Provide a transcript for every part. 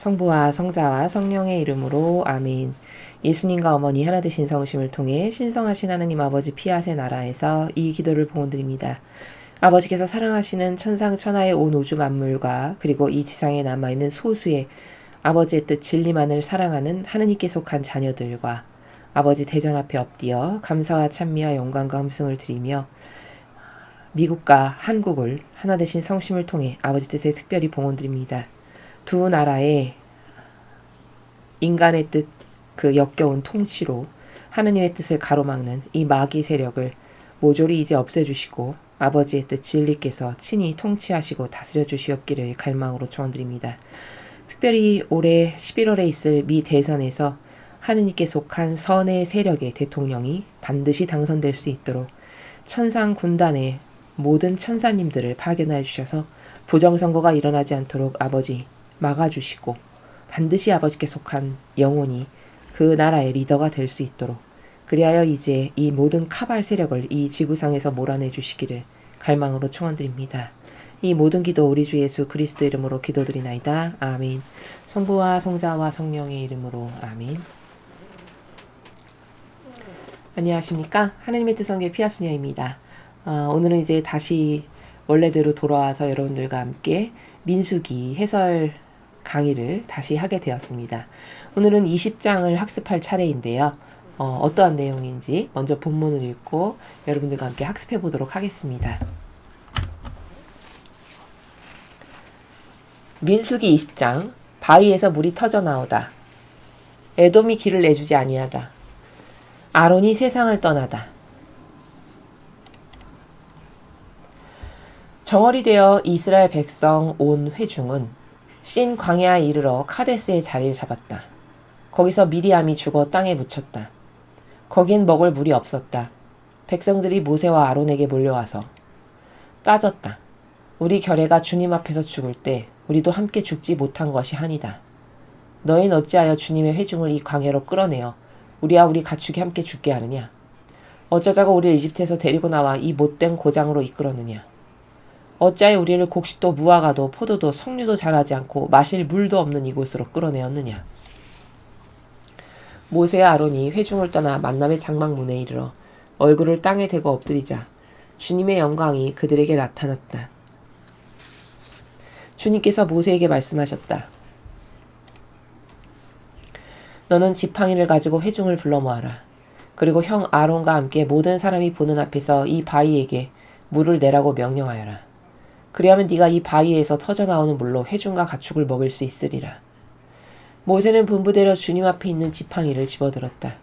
성부와 성자와 성령의 이름으로 아멘. 예수님과 어머니 하나 되신 성심을 통해 신성하신 하느님 아버지 피아세 나라에서 이 기도를 봉헌드립니다. 아버지께서 사랑하시는 천상 천하의 온 우주 만물과 그리고 이 지상에 남아있는 소수의 아버지의 뜻 진리만을 사랑하는 하느님께 속한 자녀들과 아버지 대전 앞에 엎드려 감사와 찬미와 영광과 함성을 드리며 미국과 한국을 하나 되신 성심을 통해 아버지 뜻에 특별히 봉헌드립니다. 두 나라의 인간의 뜻 그 역겨운 통치로 하느님의 뜻을 가로막는 이 마귀 세력을 모조리 이제 없애주시고 아버지의 뜻 진리께서 친히 통치하시고 다스려 주시옵기를 갈망으로 축원드립니다. 특별히 올해 11월에 있을 미 대선에서 하느님께 속한 선의 세력의 대통령이 반드시 당선될 수 있도록 천상 군단의 모든 천사님들을 파견하여 주셔서 부정선거가 일어나지 않도록 아버지 막아주시고 반드시 아버지께 속한 영혼이 그 나라의 리더가 될 수 있도록 그리하여 이제 이 모든 카발 세력을 이 지구상에서 몰아내 주시기를 갈망으로 청원드립니다. 이 모든 기도 우리 주 예수 그리스도 이름으로 기도드리나이다. 아멘. 성부와 성자와 성령의 이름으로 아멘. 안녕하십니까? 하느님의 뜻성계 피아수녀입니다. 오늘은 이제 다시 원래대로 돌아와서 여러분들과 함께 민수기 해설 강의를 다시 하게 되었습니다. 오늘은 20장을 학습할 차례인데요. 어떠한 내용인지 먼저 본문을 읽고 여러분들과 함께 학습해 보도록 하겠습니다. 민수기 20장. 바위에서 물이 터져 나오다. 에돔이 길을 내주지 아니하다. 아론이 세상을 떠나다. 정월이 되어 이스라엘 백성 온 회중은 신 광야에 이르러 카데스의 자리를 잡았다. 거기서 미리암이 죽어 땅에 묻혔다. 거긴 먹을 물이 없었다. 백성들이 모세와 아론에게 몰려와서 따졌다. 우리 결례가 주님 앞에서 죽을 때 우리도 함께 죽지 못한 것이 한이다. 너희는 어찌하여 주님의 회중을 이 광야로 끌어내어 우리와 우리 가축이 함께 죽게 하느냐? 어쩌자고 우리를 이집트에서 데리고 나와 이 못된 고장으로 이끌었느냐? 어찌하여 우리를 곡식도 무화과도 포도도 석류도 자라지 않고 마실 물도 없는 이곳으로 끌어내었느냐? 모세와 아론이 회중을 떠나 만남의 장막문에 이르러 얼굴을 땅에 대고 엎드리자 주님의 영광이 그들에게 나타났다. 주님께서 모세에게 말씀하셨다. 너는 지팡이를 가지고 회중을 불러 모아라. 그리고 형 아론과 함께 모든 사람이 보는 앞에서 이 바위에게 물을 내라고 명령하여라. 그리하면 네가 이 바위에서 터져나오는 물로 회중과 가축을 먹일 수 있으리라. 모세는 분부대로 주님 앞에 있는 지팡이를 집어들었다.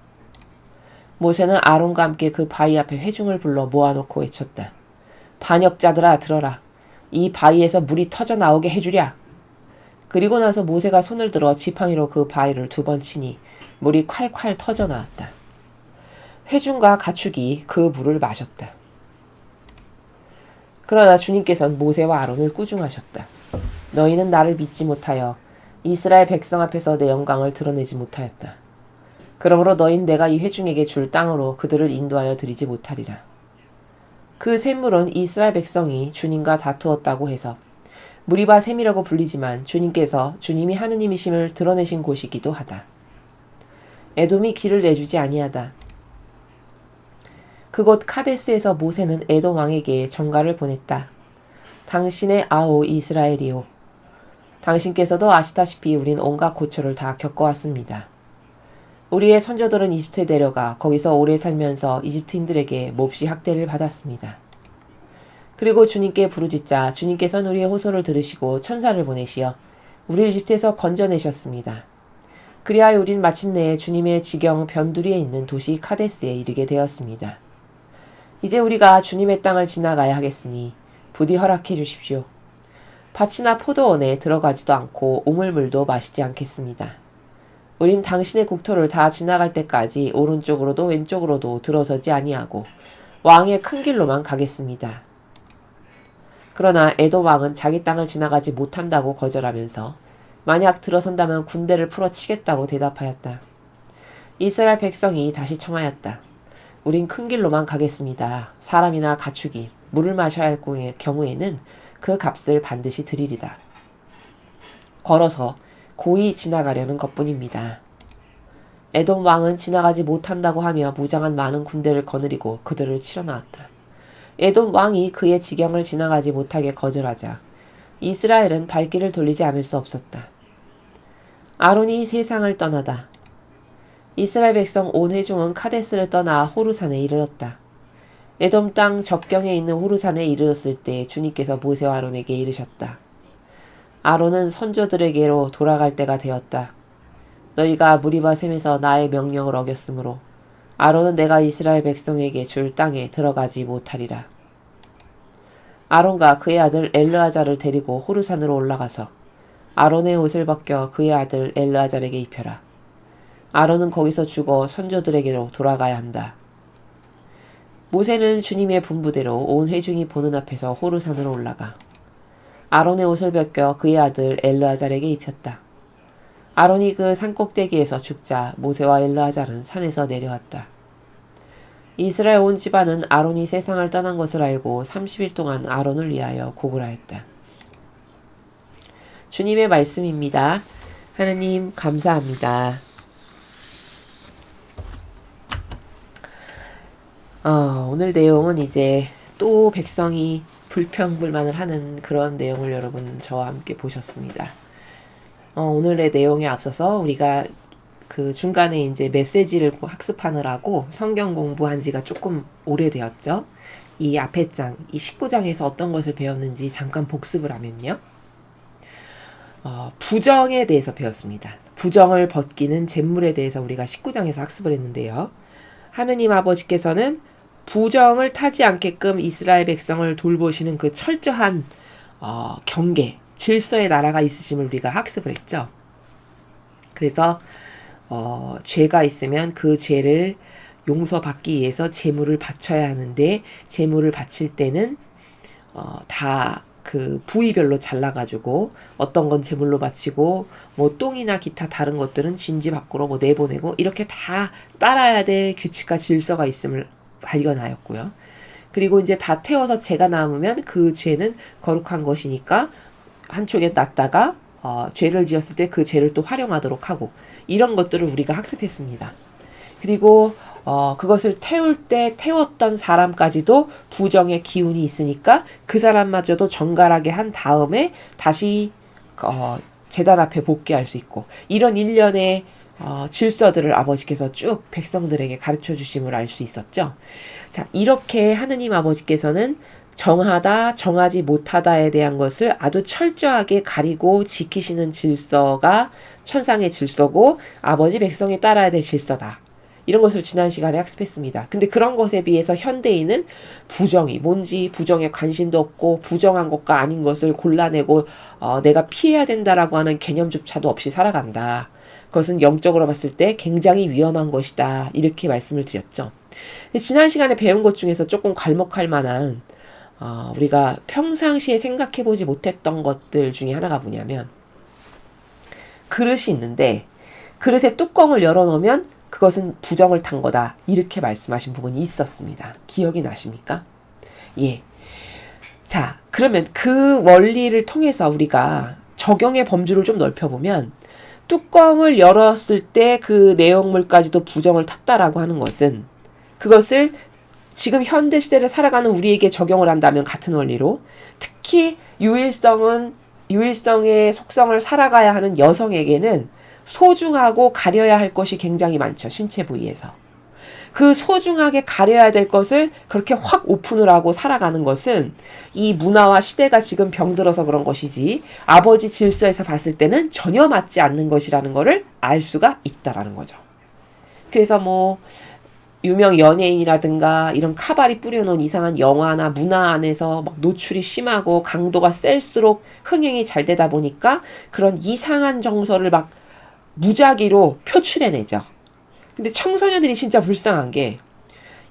모세는 아론과 함께 그 바위 앞에 회중을 불러 모아놓고 외쳤다. 반역자들아 들어라. 이 바위에서 물이 터져나오게 해주랴. 그리고 나서 모세가 손을 들어 지팡이로 그 바위를 2번 치니 물이 콸콸 터져나왔다. 회중과 가축이 그 물을 마셨다. 그러나 주님께서는 모세와 아론을 꾸중하셨다. 너희는 나를 믿지 못하여 이스라엘 백성 앞에서 내 영광을 드러내지 못하였다. 그러므로 너희는 내가 이 회중에게 줄 땅으로 그들을 인도하여 드리지 못하리라. 그 샘물은 이스라엘 백성이 주님과 다투었다고 해서 무리바 샘이라고 불리지만 주님께서 주님이 하느님이심을 드러내신 곳이기도 하다. 에돔이 길을 내주지 아니하다. 그곳 카데스에서 모세는 에돔 왕에게 전가를 보냈다. 당신의 아오 이스라엘이요. 당신께서도 아시다시피 우린 온갖 고초를 다 겪어왔습니다. 우리의 선조들은 이집트에 내려가 거기서 오래 살면서 이집트인들에게 몹시 학대를 받았습니다. 그리고 주님께 부르짖자 주님께서는 우리의 호소를 들으시고 천사를 보내시어 우리를 이집트에서 건져내셨습니다. 그리하여 우린 마침내 주님의 지경 변두리에 있는 도시 카데스에 이르게 되었습니다. 이제 우리가 주님의 땅을 지나가야 하겠으니 부디 허락해 주십시오. 밭이나 포도원에 들어가지도 않고 오물물도 마시지 않겠습니다. 우린 당신의 국토를 다 지나갈 때까지 오른쪽으로도 왼쪽으로도 들어서지 아니하고 왕의 큰 길로만 가겠습니다. 그러나 에돔 왕은 자기 땅을 지나가지 못한다고 거절하면서 만약 들어선다면 군대를 풀어치겠다고 대답하였다. 이스라엘 백성이 다시 청하였다. 우린 큰 길로만 가겠습니다. 사람이나 가축이 물을 마셔야 할 경우에는 그 값을 반드시 드리리다. 걸어서 고이 지나가려는 것뿐입니다. 에돔 왕은 지나가지 못한다고 하며 무장한 많은 군대를 거느리고 그들을 치러 나왔다. 에돔 왕이 그의 지경을 지나가지 못하게 거절하자 이스라엘은 발길을 돌리지 않을 수 없었다. 아론이 세상을 떠나다. 이스라엘 백성 온 회중은 카데스를 떠나 호르산에 이르렀다. 에돔 땅 접경에 있는 호르산에 이르렀을 때 주님께서 모세와 아론에게 이르셨다. 아론은 선조들에게로 돌아갈 때가 되었다. 너희가 무리바 셈에서 나의 명령을 어겼으므로 아론은 내가 이스라엘 백성에게 줄 땅에 들어가지 못하리라. 아론과 그의 아들 엘르아잘을 데리고 호르산으로 올라가서 아론의 옷을 벗겨 그의 아들 엘르아잘에게 입혀라. 아론은 거기서 죽어 선조들에게로 돌아가야 한다. 모세는 주님의 분부대로 온 회중이 보는 앞에서 호르산으로 올라가 아론의 옷을 벗겨 그의 아들 엘르아잘에게 입혔다. 아론이 그 산꼭대기에서 죽자 모세와 엘르아잘은 산에서 내려왔다. 이스라엘 온 집안은 아론이 세상을 떠난 것을 알고 30일 동안 아론을 위하여 고글하였다. 주님의 말씀입니다. 하느님 감사합니다. 오늘 내용은 이제 또 백성이 불평불만을 하는 그런 내용을 여러분 저와 함께 보셨습니다. 오늘의 내용에 앞서서 우리가 그 중간에 이제 메시지를 학습하느라고 성경 공부한 지가 조금 오래되었죠. 이 앞에 장, 이 19장에서 어떤 것을 배웠는지 잠깐 복습을 하면요. 부정에 대해서 배웠습니다. 부정을 벗기는 잿물에 대해서 우리가 19장에서 학습을 했는데요. 하느님 아버지께서는 부정을 타지 않게끔 이스라엘 백성을 돌보시는 그 철저한 경계, 질서의 나라가 있으심을 우리가 학습을 했죠. 그래서 죄가 있으면 그 죄를 용서받기 위해서 제물을 바쳐야 하는데 제물을 바칠 때는 다 그 부위별로 잘라가지고 어떤 건 제물로 바치고 뭐 똥이나 기타 다른 것들은 진지 밖으로 뭐 내보내고 이렇게 다 따라야 될 규칙과 질서가 있음을 발견하였고요. 그리고 이제 다 태워서 죄가 남으면 그 죄는 거룩한 것이니까 한쪽에 놨다가 죄를 지었을 때 그 죄를 또 활용하도록 하고 이런 것들을 우리가 학습했습니다. 그리고 그것을 태울 때 태웠던 사람까지도 부정의 기운이 있으니까 그 사람마저도 정갈하게 한 다음에 다시 제단 앞에 복귀할 수 있고 이런 일련의 질서들을 아버지께서 쭉 백성들에게 가르쳐 주심을 알 수 있었죠. 자, 이렇게 하느님 아버지께서는 정하다, 정하지 못하다에 대한 것을 아주 철저하게 가리고 지키시는 질서가 천상의 질서고 아버지 백성이 따라야 될 질서다. 이런 것을 지난 시간에 학습했습니다. 근데 그런 것에 비해서 현대인은 부정이 뭔지 부정에 관심도 없고 부정한 것과 아닌 것을 골라내고 내가 피해야 된다라고 하는 개념조차도 없이 살아간다. 그것은 영적으로 봤을 때 굉장히 위험한 것이다. 이렇게 말씀을 드렸죠. 지난 시간에 배운 것 중에서 조금 괄목할 만한 우리가 평상시에 생각해보지 못했던 것들 중에 하나가 뭐냐면 그릇이 있는데 그릇의 뚜껑을 열어놓으면 그것은 부정을 탄 거다. 이렇게 말씀하신 부분이 있었습니다. 기억이 나십니까? 예. 자, 그러면 그 원리를 통해서 우리가 적용의 범주를 좀 넓혀보면 뚜껑을 열었을 때 그 내용물까지도 부정을 탔다라고 하는 것은 그것을 지금 현대 시대를 살아가는 우리에게 적용을 한다면 같은 원리로 특히 유일성의 속성을 살아가야 하는 여성에게는 소중하고 가려야 할 것이 굉장히 많죠. 신체 부위에서. 그 소중하게 가려야 될 것을 그렇게 확 오픈을 하고 살아가는 것은 이 문화와 시대가 지금 병들어서 그런 것이지 아버지 질서에서 봤을 때는 전혀 맞지 않는 것이라는 것을 알 수가 있다라는 거죠. 그래서 뭐 유명 연예인이라든가 이런 카발이 뿌려놓은 이상한 영화나 문화 안에서 막 노출이 심하고 강도가 셀수록 흥행이 잘 되다 보니까 그런 이상한 정서를 막 무작위로 표출해내죠. 근데 청소년들이 진짜 불쌍한 게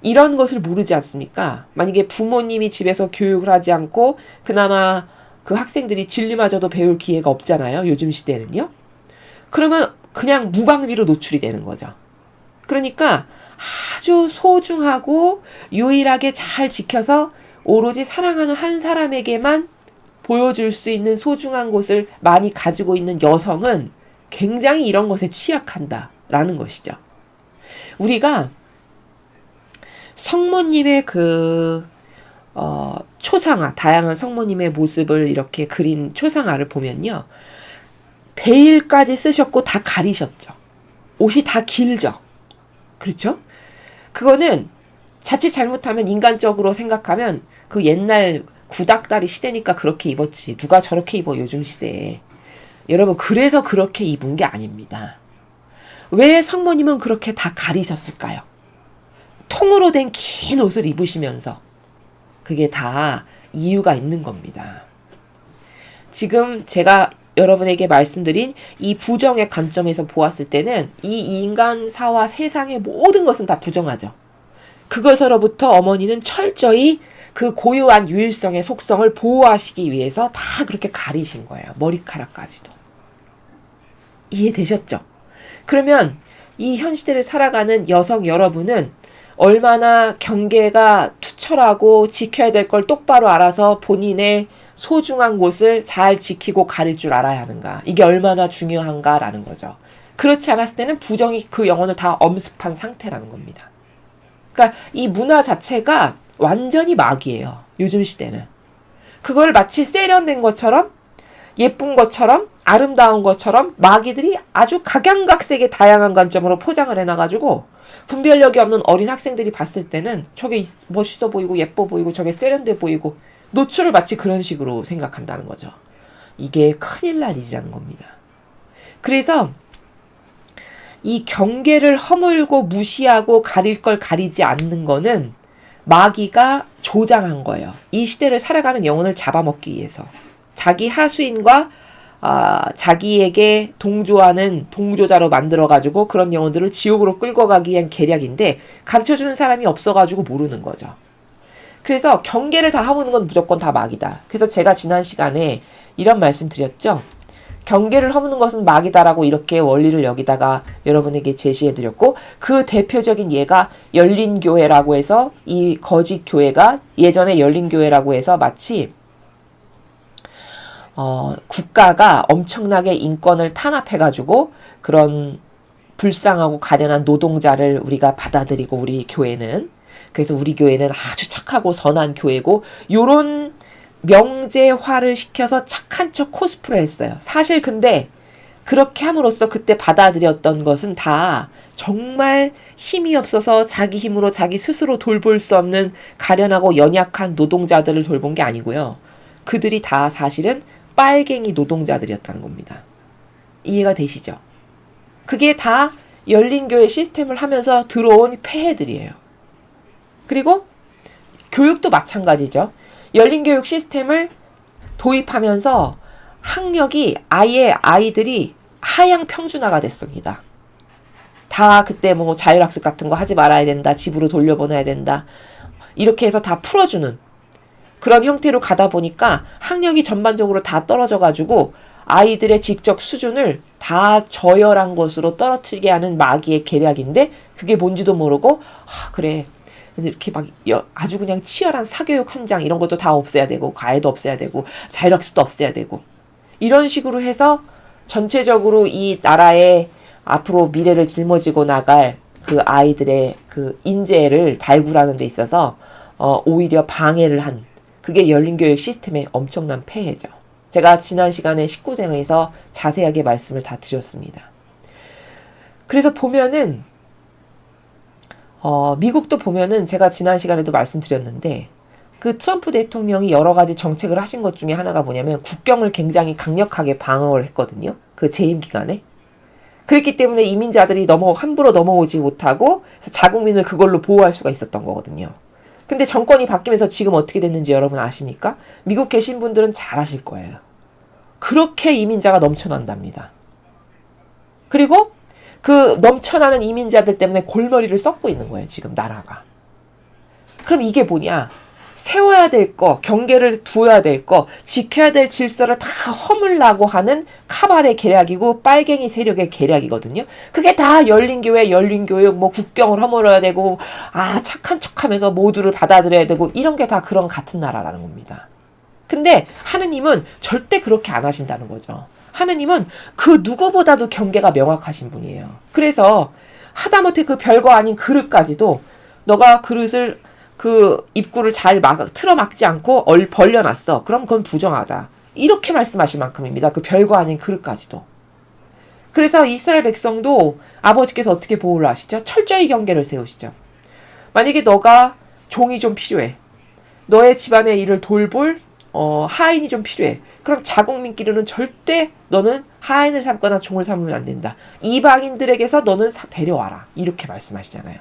이런 것을 모르지 않습니까? 만약에 부모님이 집에서 교육을 하지 않고 그나마 그 학생들이 진리마저도 배울 기회가 없잖아요. 요즘 시대는요. 그러면 그냥 무방비로 노출이 되는 거죠. 그러니까 아주 소중하고 유일하게 잘 지켜서 오로지 사랑하는 한 사람에게만 보여줄 수 있는 소중한 것을 많이 가지고 있는 여성은 굉장히 이런 것에 취약한다라는 것이죠. 우리가 성모님의 초상화, 다양한 성모님의 모습을 이렇게 그린 초상화를 보면요. 베일까지 쓰셨고 다 가리셨죠. 옷이 다 길죠. 그렇죠? 그거는 자칫 잘못하면 인간적으로 생각하면 그 옛날 구닥다리 시대니까 그렇게 입었지. 누가 저렇게 입어 요즘 시대에. 여러분 그래서 그렇게 입은 게 아닙니다. 왜 성모님은 그렇게 다 가리셨을까요? 통으로 된 긴 옷을 입으시면서 그게 다 이유가 있는 겁니다. 지금 제가 여러분에게 말씀드린 이 부정의 관점에서 보았을 때는 이 인간사와 세상의 모든 것은 다 부정하죠. 그것으로부터 어머니는 철저히 그 고유한 유일성의 속성을 보호하시기 위해서 다 그렇게 가리신 거예요. 머리카락까지도. 이해되셨죠? 그러면 이 현 시대를 살아가는 여성 여러분은 얼마나 경계가 투철하고 지켜야 될 걸 똑바로 알아서 본인의 소중한 곳을 잘 지키고 가릴 줄 알아야 하는가. 이게 얼마나 중요한가라는 거죠. 그렇지 않았을 때는 부정이 그 영혼을 다 엄습한 상태라는 겁니다. 그러니까 이 문화 자체가 완전히 마귀예요. 요즘 시대는. 그걸 마치 세련된 것처럼 예쁜 것처럼 아름다운 것처럼 마귀들이 아주 각양각색의 다양한 관점으로 포장을 해놔가지고 분별력이 없는 어린 학생들이 봤을 때는 저게 멋있어 보이고 예뻐 보이고 저게 세련돼 보이고 노출을 마치 그런 식으로 생각한다는 거죠. 이게 큰일 날 일이라는 겁니다. 그래서 이 경계를 허물고 무시하고 가릴 걸 가리지 않는 거는 마귀가 조장한 거예요. 이 시대를 살아가는 영혼을 잡아먹기 위해서. 자기 하수인과 자기에게 동조하는 동조자로 만들어가지고 그런 영혼들을 지옥으로 끌고 가기 위한 계략인데 가르쳐주는 사람이 없어가지고 모르는 거죠. 그래서 경계를 다 허무는 건 무조건 다 마귀다. 그래서 제가 지난 시간에 이런 말씀 드렸죠. 경계를 허무는 것은 마귀다라고 이렇게 원리를 여기다가 여러분에게 제시해드렸고 그 대표적인 예가 열린교회라고 해서 이 거짓 교회가 예전에 열린교회라고 해서 마치 국가가 엄청나게 인권을 탄압해가지고 그런 불쌍하고 가련한 노동자를 우리가 받아들이고 우리 교회는 그래서 우리 교회는 아주 착하고 선한 교회고 요런 명제화를 시켜서 착한 척 코스프레를 했어요. 사실 근데 그렇게 함으로써 그때 받아들였던 것은 다 정말 힘이 없어서 자기 힘으로 자기 스스로 돌볼 수 없는 가련하고 연약한 노동자들을 돌본 게 아니고요. 그들이 다 사실은 빨갱이 노동자들이었다는 겁니다. 이해가 되시죠? 그게 다 열린교회 시스템을 하면서 들어온 폐해들이에요. 그리고 교육도 마찬가지죠. 열린교육 시스템을 도입하면서 학력이 아예 아이들이 하향 평준화가 됐습니다. 다 그때 뭐 자율학습 같은 거 하지 말아야 된다. 집으로 돌려보내야 된다. 이렇게 해서 다 풀어주는 그런 형태로 가다 보니까 학력이 전반적으로 다 떨어져가지고 아이들의 직접 수준을 다 저열한 것으로 떨어뜨리게 하는 마귀의 계략인데 그게 뭔지도 모르고 그래 이렇게 막 아주 그냥 치열한 사교육 현장 이런 것도 다 없애야 되고 과외도 없애야 되고 자율학습도 없애야 되고 이런 식으로 해서 전체적으로 이 나라의 앞으로 미래를 짊어지고 나갈 그 아이들의 그 인재를 발굴하는 데 있어서 오히려 방해를 한 그게 열린교육 시스템의 엄청난 폐해죠. 제가 지난 시간에 19장에서 자세하게 말씀을 다 드렸습니다. 그래서 보면은 미국도 보면은 제가 지난 시간에도 말씀드렸는데 그 트럼프 대통령이 여러 가지 정책을 하신 것 중에 하나가 뭐냐면 국경을 굉장히 강력하게 방어를 했거든요. 그 재임 기간에. 그랬기 때문에 이민자들이 함부로 넘어오지 못하고 자국민을 그걸로 보호할 수가 있었던 거거든요. 근데 정권이 바뀌면서 지금 어떻게 됐는지 여러분 아십니까? 미국 계신 분들은 잘 아실 거예요. 그렇게 이민자가 넘쳐난답니다. 그리고 그 넘쳐나는 이민자들 때문에 골머리를 썩고 있는 거예요. 지금 나라가. 그럼 이게 뭐냐? 세워야 될 거, 경계를 두어야 될 거, 지켜야 될 질서를 다 허물라고 하는 카발의 계략이고 빨갱이 세력의 계략이거든요. 그게 다 열린교회, 열린교육, 뭐 국경을 허물어야 되고 착한 척하면서 모두를 받아들여야 되고 이런 게 다 그런 같은 나라라는 겁니다. 근데 하느님은 절대 그렇게 안 하신다는 거죠. 하느님은 그 누구보다도 경계가 명확하신 분이에요. 그래서 하다못해 그 별거 아닌 그릇까지도 너가 그릇을 그 입구를 잘 틀어막지 않고 벌려놨어. 그럼 그건 부정하다. 이렇게 말씀하실 만큼입니다. 그 별거 아닌 그릇까지도. 그래서 이스라엘 백성도 아버지께서 어떻게 보호를 하시죠? 철저히 경계를 세우시죠. 만약에 너가 종이 좀 필요해. 너의 집안의 일을 돌볼 하인이 좀 필요해. 그럼 자국민끼리는 절대 너는 하인을 삼거나 종을 삼으면 안 된다. 이방인들에게서 너는 데려와라. 이렇게 말씀하시잖아요.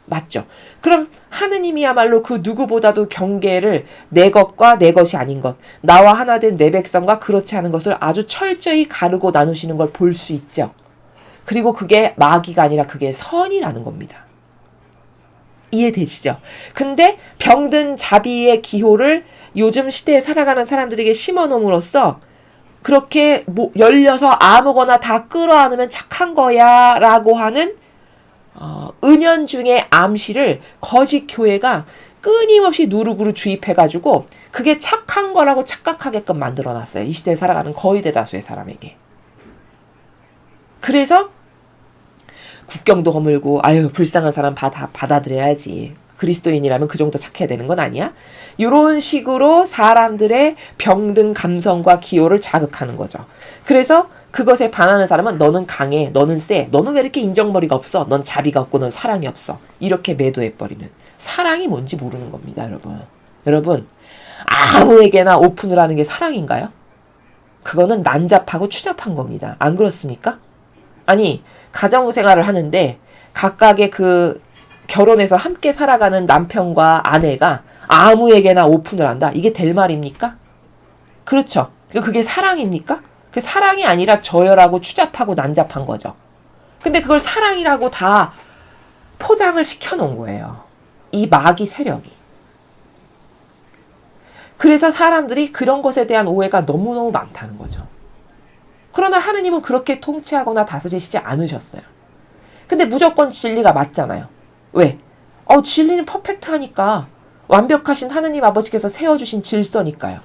맞죠? 그럼 하느님이야말로 그 누구보다도 경계를 내 것과 내 것이 아닌 것, 나와 하나 된 내 백성과 그렇지 않은 것을 아주 철저히 가르고 나누시는 걸 볼 수 있죠. 그리고 그게 마귀가 아니라 그게 선이라는 겁니다. 이해되시죠? 근데 병든 자비의 기호를 요즘 시대에 살아가는 사람들에게 심어놓음으로써 그렇게 열려서 아무거나 다 끌어안으면 착한 거야 라고 하는 은연중의 암시를 거짓 교회가 끊임없이 누룩으로 주입해가지고 그게 착한 거라고 착각하게끔 만들어놨어요. 이 시대에 살아가는 거의 대다수의 사람에게. 그래서 국경도 허물고 아유 불쌍한 사람 다 받아들여야지. 그리스도인이라면 그 정도 착해야 되는 건 아니야? 이런 식으로 사람들의 병든 감성과 기호를 자극하는 거죠. 그래서 그것에 반하는 사람은 너는 강해, 너는 세, 너는 왜 이렇게 인정머리가 없어, 넌 자비가 없고 넌 사랑이 없어. 이렇게 매도해버리는. 사랑이 뭔지 모르는 겁니다, 여러분. 여러분, 아무에게나 오픈을 하는 게 사랑인가요? 그거는 난잡하고 추잡한 겁니다. 안 그렇습니까? 아니, 가정생활을 하는데 각각의 그 결혼해서 함께 살아가는 남편과 아내가 아무에게나 오픈을 한다. 이게 될 말입니까? 그렇죠. 그게 사랑입니까? 그 사랑이 아니라 저열하고 추잡하고 난잡한 거죠. 근데 그걸 사랑이라고 다 포장을 시켜놓은 거예요. 이 마귀 세력이. 그래서 사람들이 그런 것에 대한 오해가 너무너무 많다는 거죠. 그러나 하느님은 그렇게 통치하거나 다스리시지 않으셨어요. 근데 무조건 진리가 맞잖아요. 왜? 진리는 퍼펙트하니까. 완벽하신 하느님 아버지께서 세워주신 질서니까요.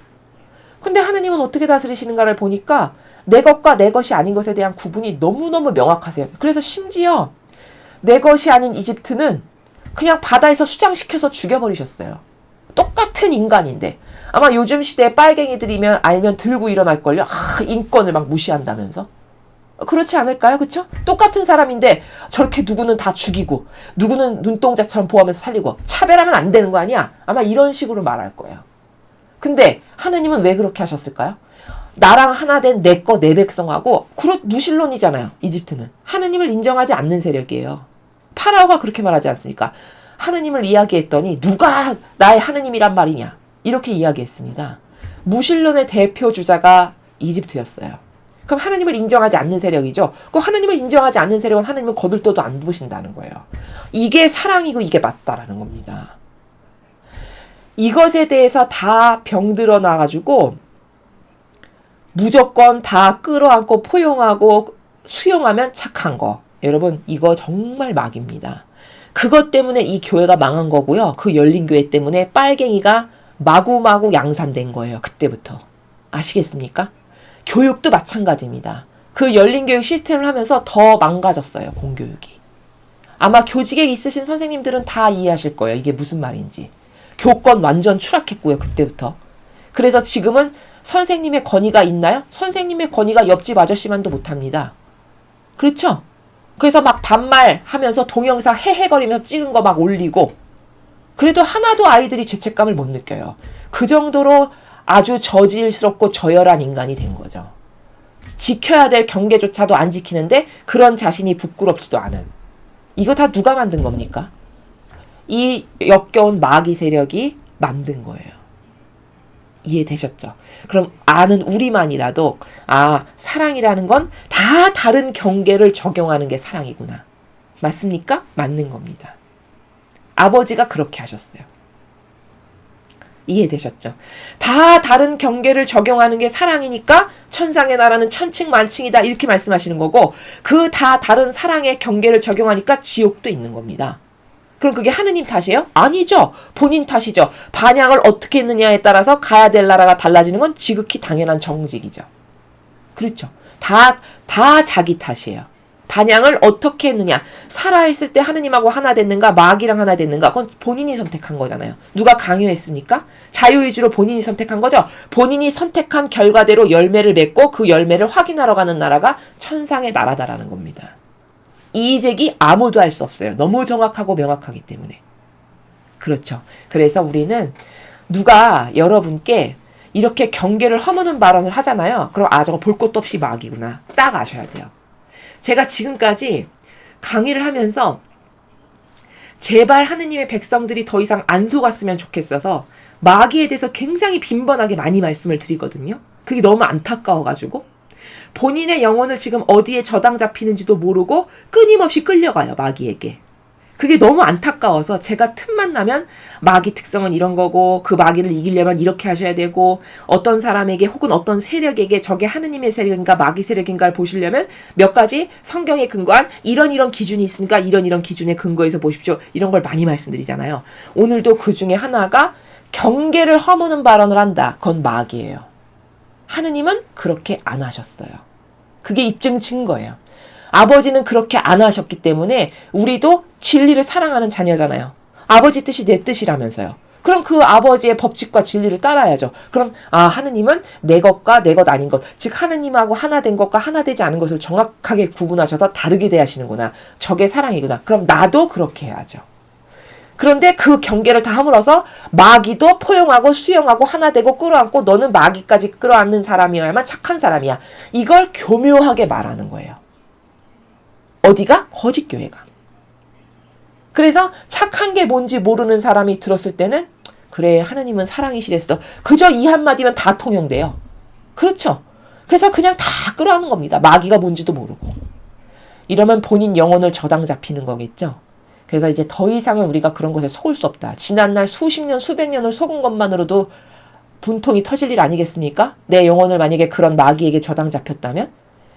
근데 하느님은 어떻게 다스리시는가를 보니까 내 것과 내 것이 아닌 것에 대한 구분이 너무너무 명확하세요. 그래서 심지어 내 것이 아닌 이집트는 그냥 바다에서 수장시켜서 죽여버리셨어요. 똑같은 인간인데. 아마 요즘 시대에 빨갱이들이면 알면 들고 일어날걸요. 인권을 막 무시한다면서. 그렇지 않을까요? 그쵸? 똑같은 사람인데 저렇게 누구는 다 죽이고 누구는 눈동자처럼 보호하면서 살리고 차별하면 안 되는 거 아니야? 아마 이런 식으로 말할 거예요. 근데 하느님은 왜 그렇게 하셨을까요? 나랑 하나 된 내 거, 내 백성하고 무신론이잖아요. 이집트는. 하느님을 인정하지 않는 세력이에요. 파라오가 그렇게 말하지 않습니까? 하느님을 이야기했더니 누가 나의 하느님이란 말이냐? 이렇게 이야기했습니다. 무신론의 대표 주자가 이집트였어요. 그럼 하느님을 인정하지 않는 세력이죠. 그 하느님을 인정하지 않는 세력은 하느님을 거들떠도 안 보신다는 거예요. 이게 사랑이고 이게 맞다라는 겁니다. 이것에 대해서 다 병들어 나가지고 무조건 다 끌어안고 포용하고 수용하면 착한 거. 여러분 이거 정말 막입니다. 그것 때문에 이 교회가 망한 거고요. 그 열린 교회 때문에 빨갱이가 마구마구 양산된 거예요. 그때부터. 아시겠습니까? 교육도 마찬가지입니다. 그 열린 교육 시스템을 하면서 더 망가졌어요. 공교육이. 아마 교직에 있으신 선생님들은 다 이해하실 거예요. 이게 무슨 말인지. 교권 완전 추락했고요. 그때부터. 그래서 지금은 선생님의 권위가 있나요? 선생님의 권위가 옆집 아저씨만도 못합니다. 그렇죠? 그래서 막 반말하면서 동영상 헤헤거리면서 찍은 거 막 올리고 그래도 하나도 아이들이 죄책감을 못 느껴요. 그 정도로 아주 저질스럽고 저열한 인간이 된 거죠. 지켜야 될 경계조차도 안 지키는데 그런 자신이 부끄럽지도 않은. 이거 다 누가 만든 겁니까? 이 역겨운 마귀 세력이 만든 거예요. 이해되셨죠? 그럼 아는 우리만이라도 사랑이라는 건 다 다른 경계를 적용하는 게 사랑이구나. 맞습니까? 맞는 겁니다. 아버지가 그렇게 하셨어요. 이해되셨죠? 다 다른 경계를 적용하는 게 사랑이니까 천상의 나라는 천층만층이다 이렇게 말씀하시는 거고 그 다 다른 사랑의 경계를 적용하니까 지옥도 있는 겁니다. 그럼 그게 하느님 탓이에요? 아니죠. 본인 탓이죠. 반향을 어떻게 했느냐에 따라서 가야 될 나라가 달라지는 건 지극히 당연한 정직이죠. 그렇죠. 다 자기 탓이에요. 반향을 어떻게 했느냐. 살아있을 때 하느님하고 하나 됐는가, 마귀랑 하나 됐는가. 그건 본인이 선택한 거잖아요. 누가 강요했습니까? 자유의지로 본인이 선택한 거죠. 본인이 선택한 결과대로 열매를 맺고 그 열매를 확인하러 가는 나라가 천상의 나라다라는 겁니다. 이 제기 아무도 할 수 없어요. 너무 정확하고 명확하기 때문에. 그렇죠. 그래서 우리는 누가 여러분께 이렇게 경계를 허무는 발언을 하잖아요. 그럼 저거 볼 것도 없이 마귀구나. 딱 아셔야 돼요. 제가 지금까지 강의를 하면서 제발 하느님의 백성들이 더 이상 안 속았으면 좋겠어서 마귀에 대해서 굉장히 빈번하게 많이 말씀을 드리거든요. 그게 너무 안타까워가지고 본인의 영혼을 지금 어디에 저당 잡히는지도 모르고 끊임없이 끌려가요. 마귀에게. 그게 너무 안타까워서 제가 틈만 나면 마귀 특성은 이런 거고 그 마귀를 이기려면 이렇게 하셔야 되고 어떤 사람에게 혹은 어떤 세력에게 저게 하느님의 세력인가 마귀 세력인가를 보시려면 몇 가지 성경에 근거한 이런 기준이 있으니까 이런 기준에 근거해서 보십시오. 이런 걸 많이 말씀드리잖아요. 오늘도 그 중에 하나가 경계를 허무는 발언을 한다. 그건 마귀예요. 하느님은 그렇게 안 하셨어요. 그게 입증 증거예요. 아버지는 그렇게 안 하셨기 때문에 우리도 진리를 사랑하는 자녀잖아요. 아버지 뜻이 내 뜻이라면서요. 그럼 그 아버지의 법칙과 진리를 따라야죠. 그럼 하느님은 내 것과 내 것 아닌 것, 즉 하느님하고 하나 된 것과 하나 되지 않은 것을 정확하게 구분하셔서 다르게 대하시는구나. 저게 사랑이구나. 그럼 나도 그렇게 해야죠. 그런데 그 경계를 다 허물어서 마귀도 포용하고 수용하고 하나 되고 끌어안고 너는 마귀까지 끌어안는 사람이어야만 착한 사람이야. 이걸 교묘하게 말하는 거예요. 어디가? 거짓교회가. 그래서 착한 게 뭔지 모르는 사람이 들었을 때는 그래 하나님은 사랑이시랬어. 그저 이 한마디면 다 통용돼요. 그렇죠. 그래서 그냥 다 끌어안는 겁니다. 마귀가 뭔지도 모르고. 이러면 본인 영혼을 저당 잡히는 거겠죠. 그래서 이제 더 이상은 우리가 그런 것에 속을 수 없다. 지난날 수십 년 수백 년을 속은 것만으로도 분통이 터질 일 아니겠습니까? 내 영혼을 만약에 그런 마귀에게 저당 잡혔다면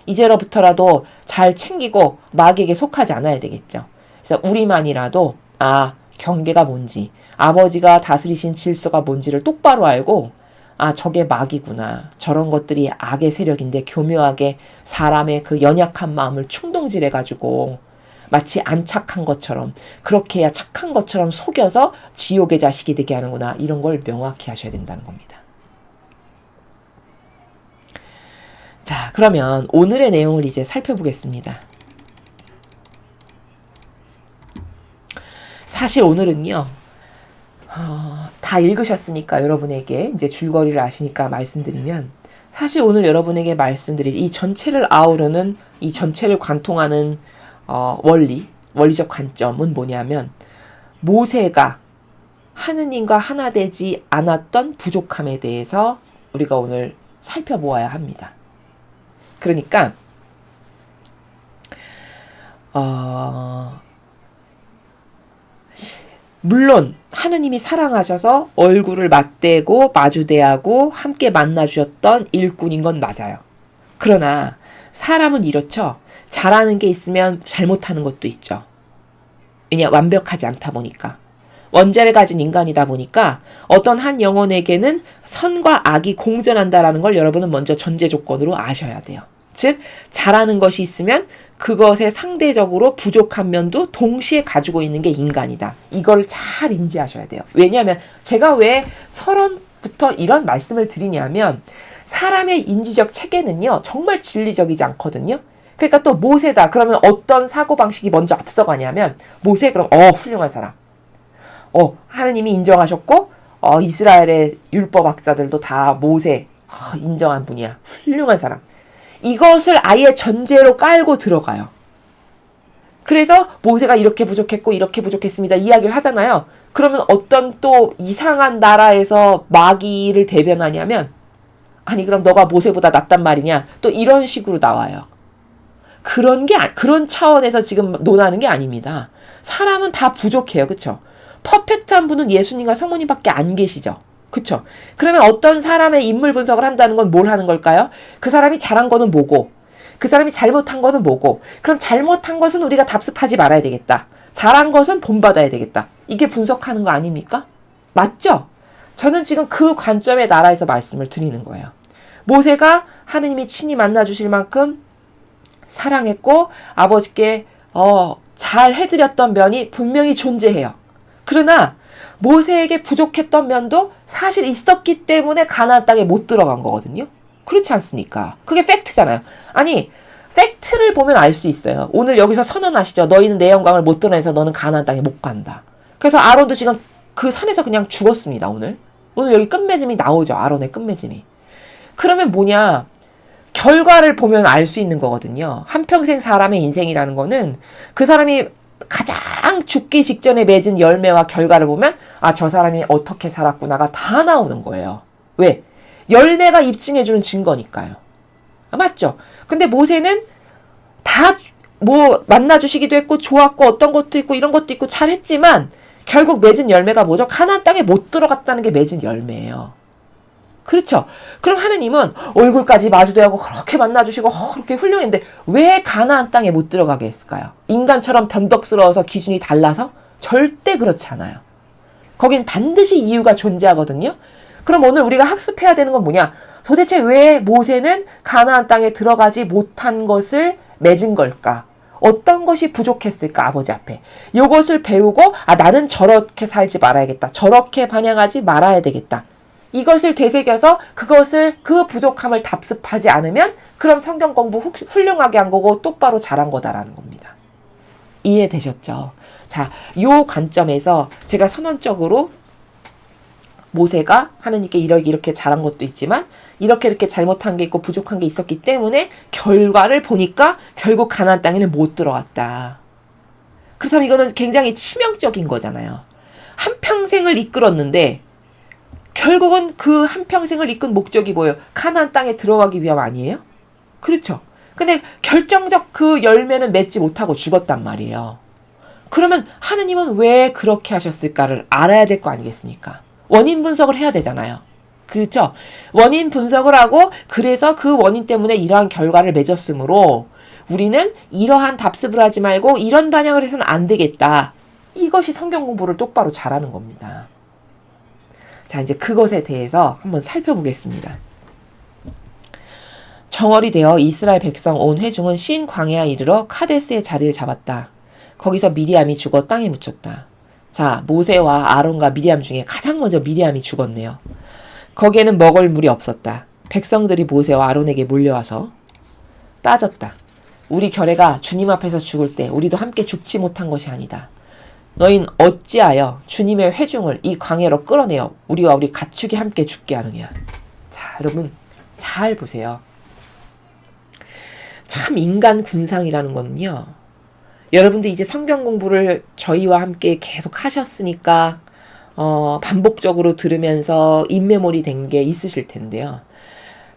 이제로부터라도 잘 챙기고 마귀에게 속하지 않아야 되겠죠. 그래서 우리만이라도 경계가 뭔지 아버지가 다스리신 질서가 뭔지를 똑바로 알고 저게 마귀구나. 저런 것들이 악의 세력인데 교묘하게 사람의 그 연약한 마음을 충동질해가지고 마치 안 착한 것처럼 그렇게 해야 착한 것처럼 속여서 지옥의 자식이 되게 하는구나. 이런 걸 명확히 하셔야 된다는 겁니다. 자, 그러면 오늘의 내용을 이제 살펴보겠습니다. 사실 오늘은요, 다 읽으셨으니까 여러분에게 이제 줄거리를 아시니까 말씀드리면 사실 오늘 여러분에게 말씀드릴 이 전체를 아우르는 이 전체를 관통하는 원리적 관점은 뭐냐면 모세가 하느님과 하나 되지 않았던 부족함에 대해서 우리가 오늘 살펴보아야 합니다. 그러니까 물론 하느님이 사랑하셔서 얼굴을 맞대고 마주대하고 함께 만나주셨던 일꾼인 건 맞아요. 그러나 사람은 이렇죠. 잘하는 게 있으면 잘못하는 것도 있죠. 왜냐 완벽하지 않다 보니까. 원죄를 가진 인간이다 보니까 어떤 한 영혼에게는 선과 악이 공존한다라는 걸 여러분은 먼저 전제 조건으로 아셔야 돼요. 즉 잘하는 것이 있으면 그것에 상대적으로 부족한 면도 동시에 가지고 있는 게 인간이다. 이걸 잘 인지하셔야 돼요. 왜냐하면 제가 왜 서론부터 이런 말씀을 드리냐면 사람의 인지적 체계는요. 정말 진리적이지 않거든요. 그러니까 또 모세다. 그러면 어떤 사고방식이 먼저 앞서가냐면 모세 그럼 훌륭한 사람. 하느님이 인정하셨고 이스라엘의 율법학자들도 다 모세 인정한 분이야. 훌륭한 사람. 이것을 아예 전제로 깔고 들어가요. 그래서 모세가 이렇게 부족했고 이렇게 부족했습니다. 이야기를 하잖아요. 그러면 어떤 또 이상한 나라에서 마귀를 대변하냐면 아니 그럼 너가 모세보다 낫단 말이냐. 또 이런 식으로 나와요. 그런 차원에서 지금 논하는 게 아닙니다. 사람은 다 부족해요. 그쵸? 퍼펙트한 분은 예수님과 성모님밖에 안 계시죠. 그쵸? 그러면 어떤 사람의 인물 분석을 한다는 건 뭘 하는 걸까요? 그 사람이 잘한 거는 뭐고 그 사람이 잘못한 거는 뭐고 그럼 잘못한 것은 우리가 답습하지 말아야 되겠다. 잘한 것은 본받아야 되겠다. 이게 분석하는 거 아닙니까? 맞죠? 저는 지금 그 관점의 나라에서 말씀을 드리는 거예요. 모세가 하느님이 친히 만나주실 만큼 사랑했고 아버지께 잘 해드렸던 면이 분명히 존재해요. 그러나 모세에게 부족했던 면도 사실 있었기 때문에 가나안 땅에 못 들어간 거거든요. 그렇지 않습니까? 그게 팩트잖아요. 아니 팩트를 보면 알 수 있어요. 오늘 여기서 선언하시죠. 너희는 내 영광을 못 드러내서 너는 가나안 땅에 못 간다. 그래서 아론도 지금 그 산에서 그냥 죽었습니다. 오늘 여기 끝맺음이 나오죠. 아론의 끝맺음이. 그러면 뭐냐? 결과를 보면 알 수 있는 거거든요. 한평생 사람의 인생이라는 거는 그 사람이 가장 죽기 직전에 맺은 열매와 결과를 보면 저 사람이 어떻게 살았구나가 다 나오는 거예요. 왜? 열매가 입증해주는 증거니까요. 맞죠? 근데 모세는 다 만나주시기도 했고 좋았고 어떤 것도 있고 이런 것도 있고 잘했지만 결국 맺은 열매가 뭐죠? 가나안 땅에 못 들어갔다는 게 맺은 열매예요. 그렇죠? 그럼 하느님은 얼굴까지 마주대하고 그렇게 만나주시고 그렇게 훌륭했는데 왜 가나안 땅에 못 들어가게 했을까요? 인간처럼 변덕스러워서 기준이 달라서? 절대 그렇지 않아요. 거긴 반드시 이유가 존재하거든요. 그럼 오늘 우리가 학습해야 되는 건 뭐냐? 도대체 왜 모세는 가나안 땅에 들어가지 못한 것을 맺은 걸까? 어떤 것이 부족했을까? 아버지 앞에. 이것을 배우고 나는 저렇게 살지 말아야겠다. 저렇게 반영하지 말아야 되겠다. 이것을 되새겨서 그 부족함을 답습하지 않으면 그럼 성경 공부 훌륭하게 한 거고 똑바로 잘한 거다라는 겁니다. 이해되셨죠? 자, 요 관점에서 제가 선언적으로 모세가 하느님께 이렇게 잘한 것도 있지만 이렇게 잘못한 게 있고 부족한 게 있었기 때문에 결과를 보니까 결국 가나안 땅에는 못 들어갔다. 그렇다면 이거는 굉장히 치명적인 거잖아요. 한평생을 이끌었는데 결국은 그 한평생을 이끈 목적이 뭐예요? 가나안 땅에 들어가기 위함 아니에요? 그렇죠. 근데 결정적 그 열매는 맺지 못하고 죽었단 말이에요. 그러면 하느님은 왜 그렇게 하셨을까를 알아야 될 거 아니겠습니까? 원인 분석을 해야 되잖아요. 그렇죠? 원인 분석을 하고 그래서 그 원인 때문에 이러한 결과를 맺었으므로 우리는 이러한 답습을 하지 말고 이런 반영을 해서는 안 되겠다. 이것이 성경 공부를 똑바로 잘하는 겁니다. 자, 이제 그것에 대해서 한번 살펴보겠습니다. 정월이 되어 이스라엘 백성 온 회중은 신 광야에 이르러 카데스의 자리를 잡았다. 거기서 미리암이 죽어 땅에 묻혔다. 자, 모세와 아론과 미리암 중에 가장 먼저 미리암이 죽었네요. 거기에는 먹을 물이 없었다. 백성들이 모세와 아론에게 몰려와서 따졌다. 우리 결례가 주님 앞에서 죽을 때 우리도 함께 죽지 못한 것이 아니다. 너희는 어찌하여 주님의 회중을 이 광야로 끌어내어 우리와 우리 가축이 함께 죽게 하느냐. 자, 여러분 잘 보세요. 참 인간 군상이라는 거는요. 여러분들 이제 성경 공부를 저희와 함께 계속 하셨으니까 반복적으로 들으면서 인메모리 된 게 있으실 텐데요.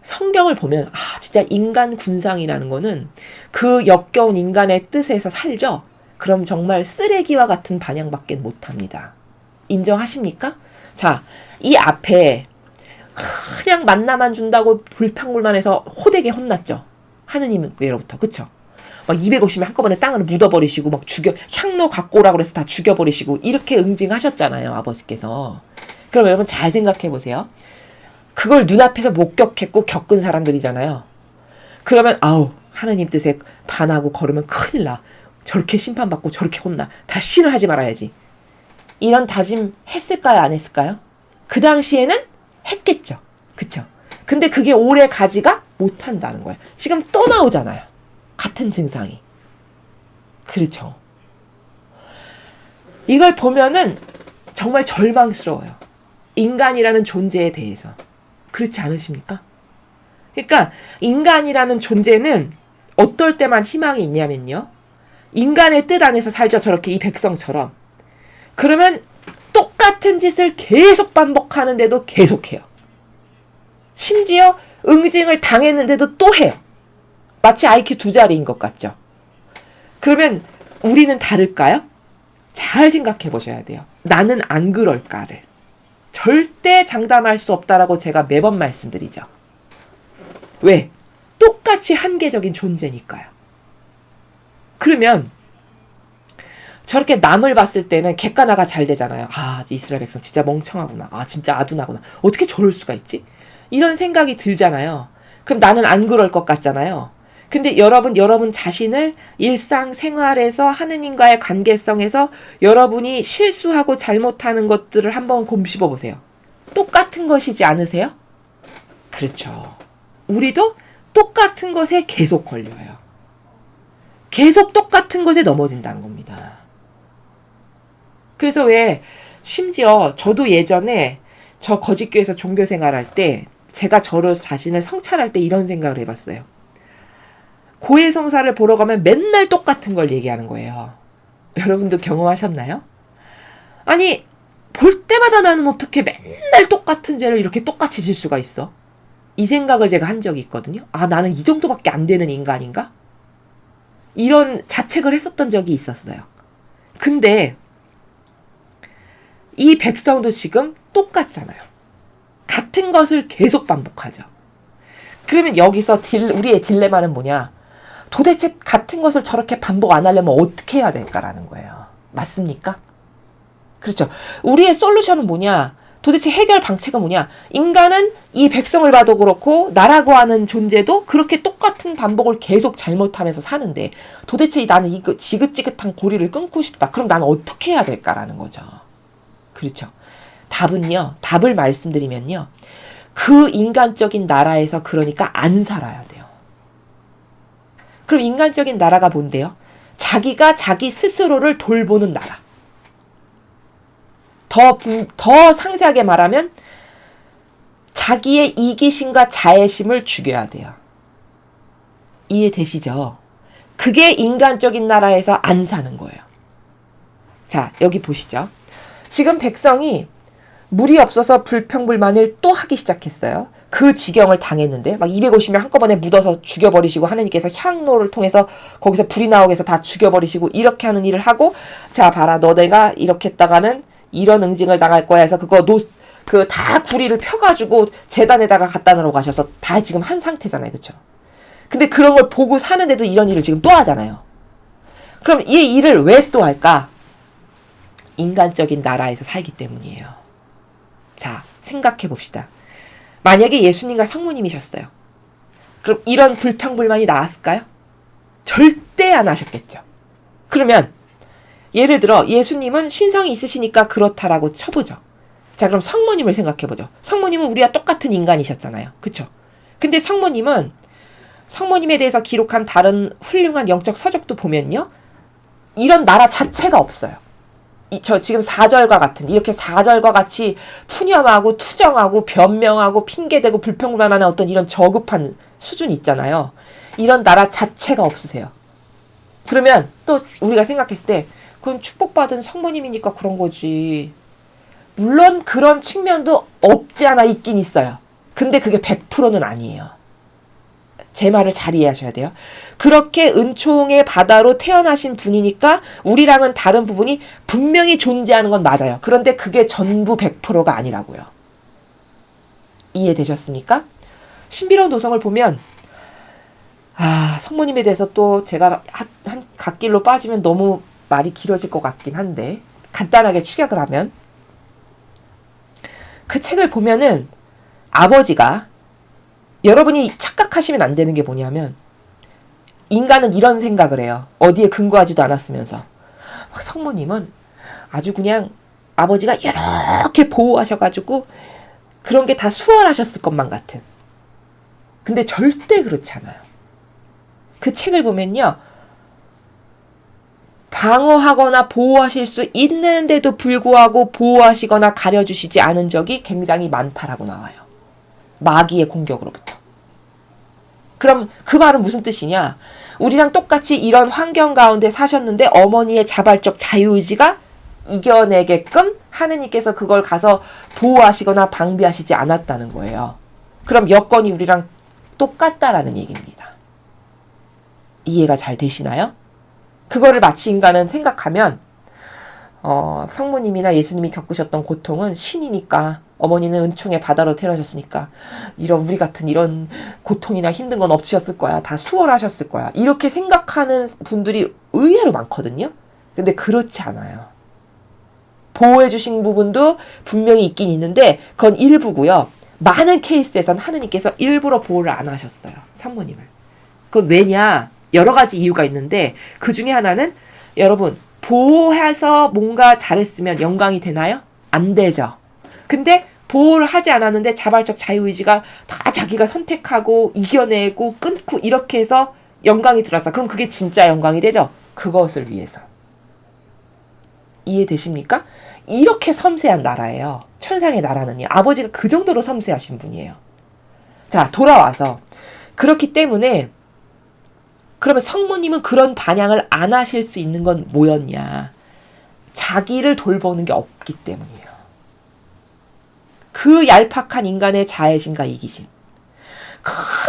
성경을 보면 진짜 인간 군상이라는 거는 그 역겨운 인간의 뜻에서 살죠. 그럼 정말 쓰레기와 같은 반향밖에 못합니다. 인정하십니까? 자, 이 앞에 그냥 만나만 준다고 불평불만해서 호되게 혼났죠. 하느님으로부터. 그쵸? 막 250명 한꺼번에 땅을 묻어버리시고 막 향로 갖고 오라고 해서 다 죽여버리시고 이렇게 응징하셨잖아요. 아버지께서. 그럼 여러분 잘 생각해 보세요. 그걸 눈앞에서 목격했고 겪은 사람들이잖아요. 그러면 하느님 뜻에 반하고 걸으면 큰일 나. 저렇게 심판받고 저렇게 혼나. 다시는 하지 말아야지. 이런 다짐 했을까요? 안 했을까요? 그 당시에는 했겠죠. 그쵸? 근데 그게 오래 가지가 못한다는 거예요. 지금 또 나오잖아요. 같은 증상이. 그렇죠. 이걸 보면은 정말 절망스러워요. 인간이라는 존재에 대해서. 그렇지 않으십니까? 그러니까 인간이라는 존재는 어떨 때만 희망이 있냐면요. 인간의 뜻 안에서 살죠. 저렇게 이 백성처럼. 그러면 똑같은 짓을 계속 반복하는데도 계속해요. 심지어 응징을 당했는데도 또 해요. 마치 IQ 2자리인 것 같죠. 그러면 우리는 다를까요? 잘 생각해 보셔야 돼요. 나는 안 그럴까를. 절대 장담할 수 없다라고 제가 매번 말씀드리죠. 왜? 똑같이 한계적인 존재니까요. 그러면 저렇게 남을 봤을 때는 객관화가 잘 되잖아요. 이스라엘 백성 진짜 멍청하구나. 진짜 아둔하구나. 어떻게 저럴 수가 있지? 이런 생각이 들잖아요. 그럼 나는 안 그럴 것 같잖아요. 근데 여러분 자신을 일상생활에서 하느님과의 관계성에서 여러분이 실수하고 잘못하는 것들을 한번 곰씹어 보세요. 똑같은 것이지 않으세요? 그렇죠. 우리도 똑같은 것에 계속 걸려요. 계속 똑같은 것에 넘어진다는 겁니다. 그래서 왜 심지어 저도 예전에 저 거짓교회에서 종교생활할 때 제가 저를 자신을 성찰할 때 이런 생각을 해봤어요. 고해성사를 보러 가면 맨날 똑같은 걸 얘기하는 거예요. 여러분도 경험하셨나요? 아니 볼 때마다 나는 어떻게 맨날 똑같은 죄를 이렇게 똑같이 질 수가 있어? 이 생각을 제가 한 적이 있거든요. 아, 나는 이 정도밖에 안 되는 인간인가? 이런 자책을 했었던 적이 있었어요. 근데 이 백성도 지금 똑같잖아요. 같은 것을 계속 반복하죠. 그러면 여기서 우리의 딜레마는 뭐냐? 도대체 같은 것을 저렇게 반복 안 하려면 어떻게 해야 될까라는 거예요. 맞습니까? 그렇죠. 우리의 솔루션은 뭐냐? 도대체 해결 방책은 뭐냐? 인간은 이 백성을 봐도 그렇고 나라고 하는 존재도 그렇게 똑같은 반복을 계속 잘못하면서 사는데 도대체 나는 이 지긋지긋한 고리를 끊고 싶다. 그럼 나는 어떻게 해야 될까라는 거죠. 그렇죠. 답을 말씀드리면요. 그 인간적인 나라에서 그러니까 안 살아야 돼요. 그럼 인간적인 나라가 뭔데요? 자기가 자기 스스로를 돌보는 나라. 더 상세하게 말하면 자기의 이기심과 자애심을 죽여야 돼요. 이해되시죠? 그게 인간적인 나라에서 안 사는 거예요. 자, 여기 보시죠. 지금 백성이 물이 없어서 불평불만을 또 하기 시작했어요. 그 지경을 당했는데 막 250명 한꺼번에 묻어서 죽여버리시고 하느님께서 향로를 통해서 거기서 불이 나오게 해서 다 죽여버리시고 이렇게 하는 일을 하고 자 봐라 너네가 이렇게 했다가는 이런 응징을 당할 거야 해서 그 다 구리를 펴가지고 제단에다가 갖다 놓으러 가셔서 다 지금 한 상태잖아요. 그쵸? 근데 그런 걸 보고 사는데도 이런 일을 지금 또 하잖아요. 그럼 이 일을 왜 또 할까? 인간적인 나라에서 살기 때문이에요. 자, 생각해 봅시다. 만약에 예수님과 성모님이셨어요. 그럼 이런 불평불만이 나왔을까요? 절대 안 하셨겠죠. 그러면 예를 들어 예수님은 신성이 있으시니까 그렇다라고 쳐보죠. 자, 그럼 성모님을 생각해보죠. 성모님은 우리와 똑같은 인간이셨잖아요. 그쵸? 근데 성모님에 대해서 기록한 다른 훌륭한 영적 서적도 보면요. 이런 나라 자체가 없어요. 저 지금 4절과 같은 이렇게 4절과 같이 푸념하고 투정하고 변명하고 핑계대고 불평불만하는 어떤 이런 저급한 수준이 있잖아요. 이런 나라 자체가 없으세요. 그러면 또 우리가 생각했을 때 그건 축복받은 성모님이니까 그런 거지. 물론 그런 측면도 없지 않아 있긴 있어요. 근데 그게 100%는 아니에요. 제 말을 잘 이해하셔야 돼요. 그렇게 은총의 바다로 태어나신 분이니까 우리랑은 다른 부분이 분명히 존재하는 건 맞아요. 그런데 그게 전부 100%가 아니라고요. 이해되셨습니까? 신비로운 도성을 보면 성모님에 대해서 또 제가 한 갓길로 빠지면 너무 말이 길어질 것 같긴 한데 간단하게 축약을 하면 그 책을 보면은 아버지가 여러분이 착각하시면 안 되는 게 뭐냐면 인간은 이런 생각을 해요. 어디에 근거하지도 않았으면서 성모님은 아주 그냥 아버지가 이렇게 보호하셔가지고 그런 게 다 수월하셨을 것만 같은. 근데 절대 그렇지 않아요. 그 책을 보면요. 방어하거나 보호하실 수 있는데도 불구하고 보호하시거나 가려주시지 않은 적이 굉장히 많다라고 나와요. 마귀의 공격으로부터. 그럼 그 말은 무슨 뜻이냐? 우리랑 똑같이 이런 환경 가운데 사셨는데 어머니의 자발적 자유의지가 이겨내게끔 하느님께서 그걸 가서 보호하시거나 방비하시지 않았다는 거예요. 그럼 여건이 우리랑 똑같다라는 얘기입니다. 이해가 잘 되시나요? 그거를 마치 인간은 생각하면 성모님이나 예수님이 겪으셨던 고통은 신이니까 어머니는 은총의 바다로 태어나셨으니까 우리 같은 이런 고통이나 힘든 건 없으셨을 거야. 다 수월하셨을 거야. 이렇게 생각하는 분들이 의외로 많거든요. 근데 그렇지 않아요. 보호해 주신 부분도 분명히 있긴 있는데 그건 일부고요. 많은 케이스에선 하느님께서 일부러 보호를 안 하셨어요. 성모님을. 그건 왜냐? 여러 가지 이유가 있는데 그 중에 하나는 여러분 보호해서 뭔가 잘했으면 영광이 되나요? 안 되죠. 근데 보호를 하지 않았는데 자발적 자유의지가 다 자기가 선택하고 이겨내고 끊고 이렇게 해서 영광이 들어왔어. 그럼 그게 진짜 영광이 되죠? 그것을 위해서. 이해되십니까? 이렇게 섬세한 나라예요. 천상의 나라는요. 아버지가 그 정도로 섬세하신 분이에요. 자, 돌아와서 그렇기 때문에 그러면 성모님은 그런 반향을 안 하실 수 있는 건 뭐였냐? 자기를 돌보는 게 없기 때문이에요. 그 얄팍한 인간의 자애심과 이기심.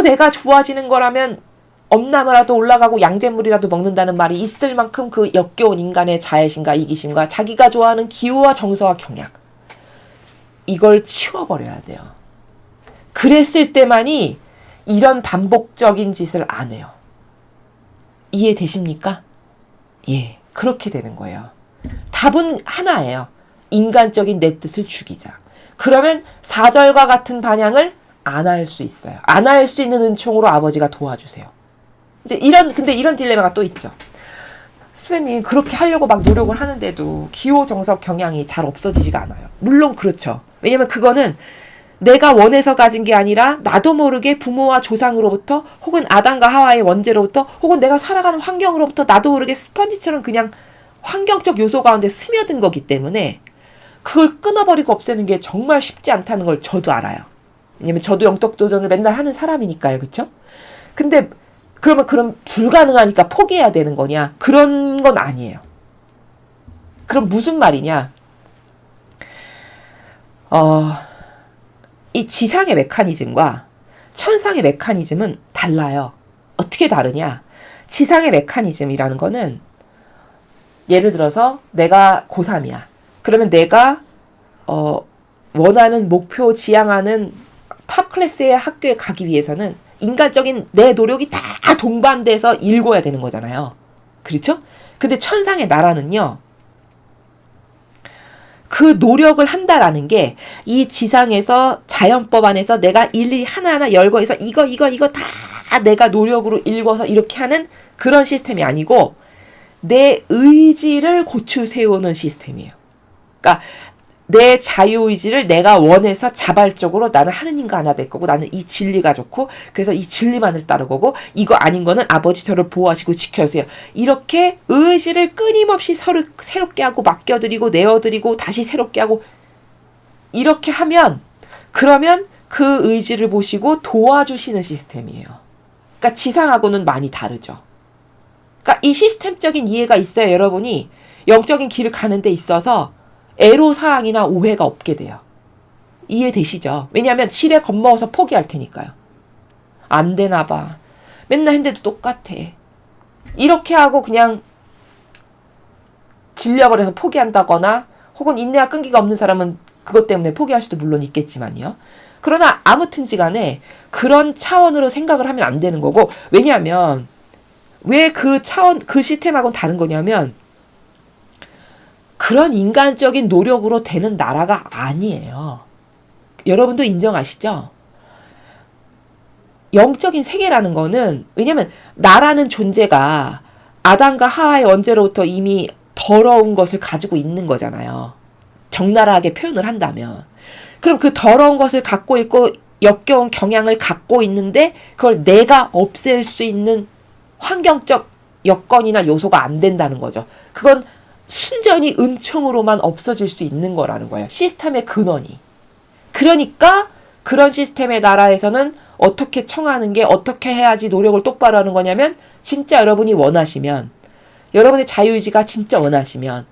내가 좋아지는 거라면 엄나무라도 올라가고 양잿물이라도 먹는다는 말이 있을 만큼 그 역겨운 인간의 자애심과 이기심과 자기가 좋아하는 기호와 정서와 경향. 이걸 치워버려야 돼요. 그랬을 때만이 이런 반복적인 짓을 안 해요. 이해되십니까? 예, 그렇게 되는 거예요. 답은 하나예요. 인간적인 내 뜻을 죽이자. 그러면 사절과 같은 반향을 안 할 수 있어요. 안 할 수 있는 은총으로 아버지가 도와주세요. 근데 이런 딜레마가 또 있죠. 수배님, 그렇게 하려고 막 노력을 하는데도 기호, 정석, 경향이 잘 없어지지가 않아요. 물론 그렇죠. 왜냐면 그거는 내가 원해서 가진 게 아니라 나도 모르게 부모와 조상으로부터 혹은 아담과 하와의 원죄로부터 혹은 내가 살아가는 환경으로부터 나도 모르게 스펀지처럼 그냥 환경적 요소 가운데 스며든 거기 때문에 그걸 끊어버리고 없애는 게 정말 쉽지 않다는 걸 저도 알아요. 왜냐면 저도 영적도전을 맨날 하는 사람이니까요. 그쵸? 근데 그럼 불가능하니까 포기해야 되는 거냐? 그런 건 아니에요. 그럼 무슨 말이냐? 이 지상의 메커니즘과 천상의 메커니즘은 달라요. 어떻게 다르냐? 지상의 메커니즘이라는 거는 예를 들어서 내가 고3이야. 그러면 내가 원하는 목표, 지향하는 탑 클래스의 학교에 가기 위해서는 인간적인 내 노력이 다 동반돼서 읽어야 되는 거잖아요. 그렇죠? 근데 천상의 나라는요. 그 노력을 한다라는 게 이 지상에서 자연법 안에서 내가 일일이 하나하나 열거해서 이거 다 내가 노력으로 읽어서 이렇게 하는 그런 시스템이 아니고 내 의지를 고추 세우는 시스템이에요. 그러니까 내 자유의지를 내가 원해서 자발적으로 나는 하느님과 하나 될 거고 나는 이 진리가 좋고 그래서 이 진리만을 따르고 이거 아닌 거는 아버지 저를 보호하시고 지켜주세요. 이렇게 의지를 끊임없이 서로 새롭게 하고 맡겨드리고 내어드리고 다시 새롭게 하고 이렇게 하면 그러면 그 의지를 보시고 도와주시는 시스템이에요. 그러니까 지상하고는 많이 다르죠. 그러니까 이 시스템적인 이해가 있어야 여러분이 영적인 길을 가는 데 있어서 애로사항이나 오해가 없게 돼요. 이해되시죠? 왜냐하면 실에 겁먹어서 포기할 테니까요. 안 되나 봐. 맨날 했는데도 똑같아. 이렇게 하고 그냥 질려버려서 포기한다거나 혹은 인내와 끈기가 없는 사람은 그것 때문에 포기할 수도 물론 있겠지만요. 그러나 아무튼지 간에 그런 차원으로 생각을 하면 안 되는 거고 왜냐하면 왜 그 차원, 그 시스템하고는 다른 거냐면 그런 인간적인 노력으로 되는 나라가 아니에요. 여러분도 인정하시죠? 영적인 세계라는 거는 왜냐면 나라는 존재가 아담과 하와의 원죄로부터 이미 더러운 것을 가지고 있는 거잖아요. 적나라하게 표현을 한다면. 그럼 그 더러운 것을 갖고 있고 역겨운 경향을 갖고 있는데 그걸 내가 없앨 수 있는 환경적 여건이나 요소가 안 된다는 거죠. 그건 순전히 은총으로만 없어질 수 있는 거라는 거예요. 시스템의 근원이. 그러니까 그런 시스템의 나라에서는 어떻게 청하는 게 어떻게 해야지 노력을 똑바로 하는 거냐면 진짜 여러분이 원하시면 여러분의 자유의지가 진짜 원하시면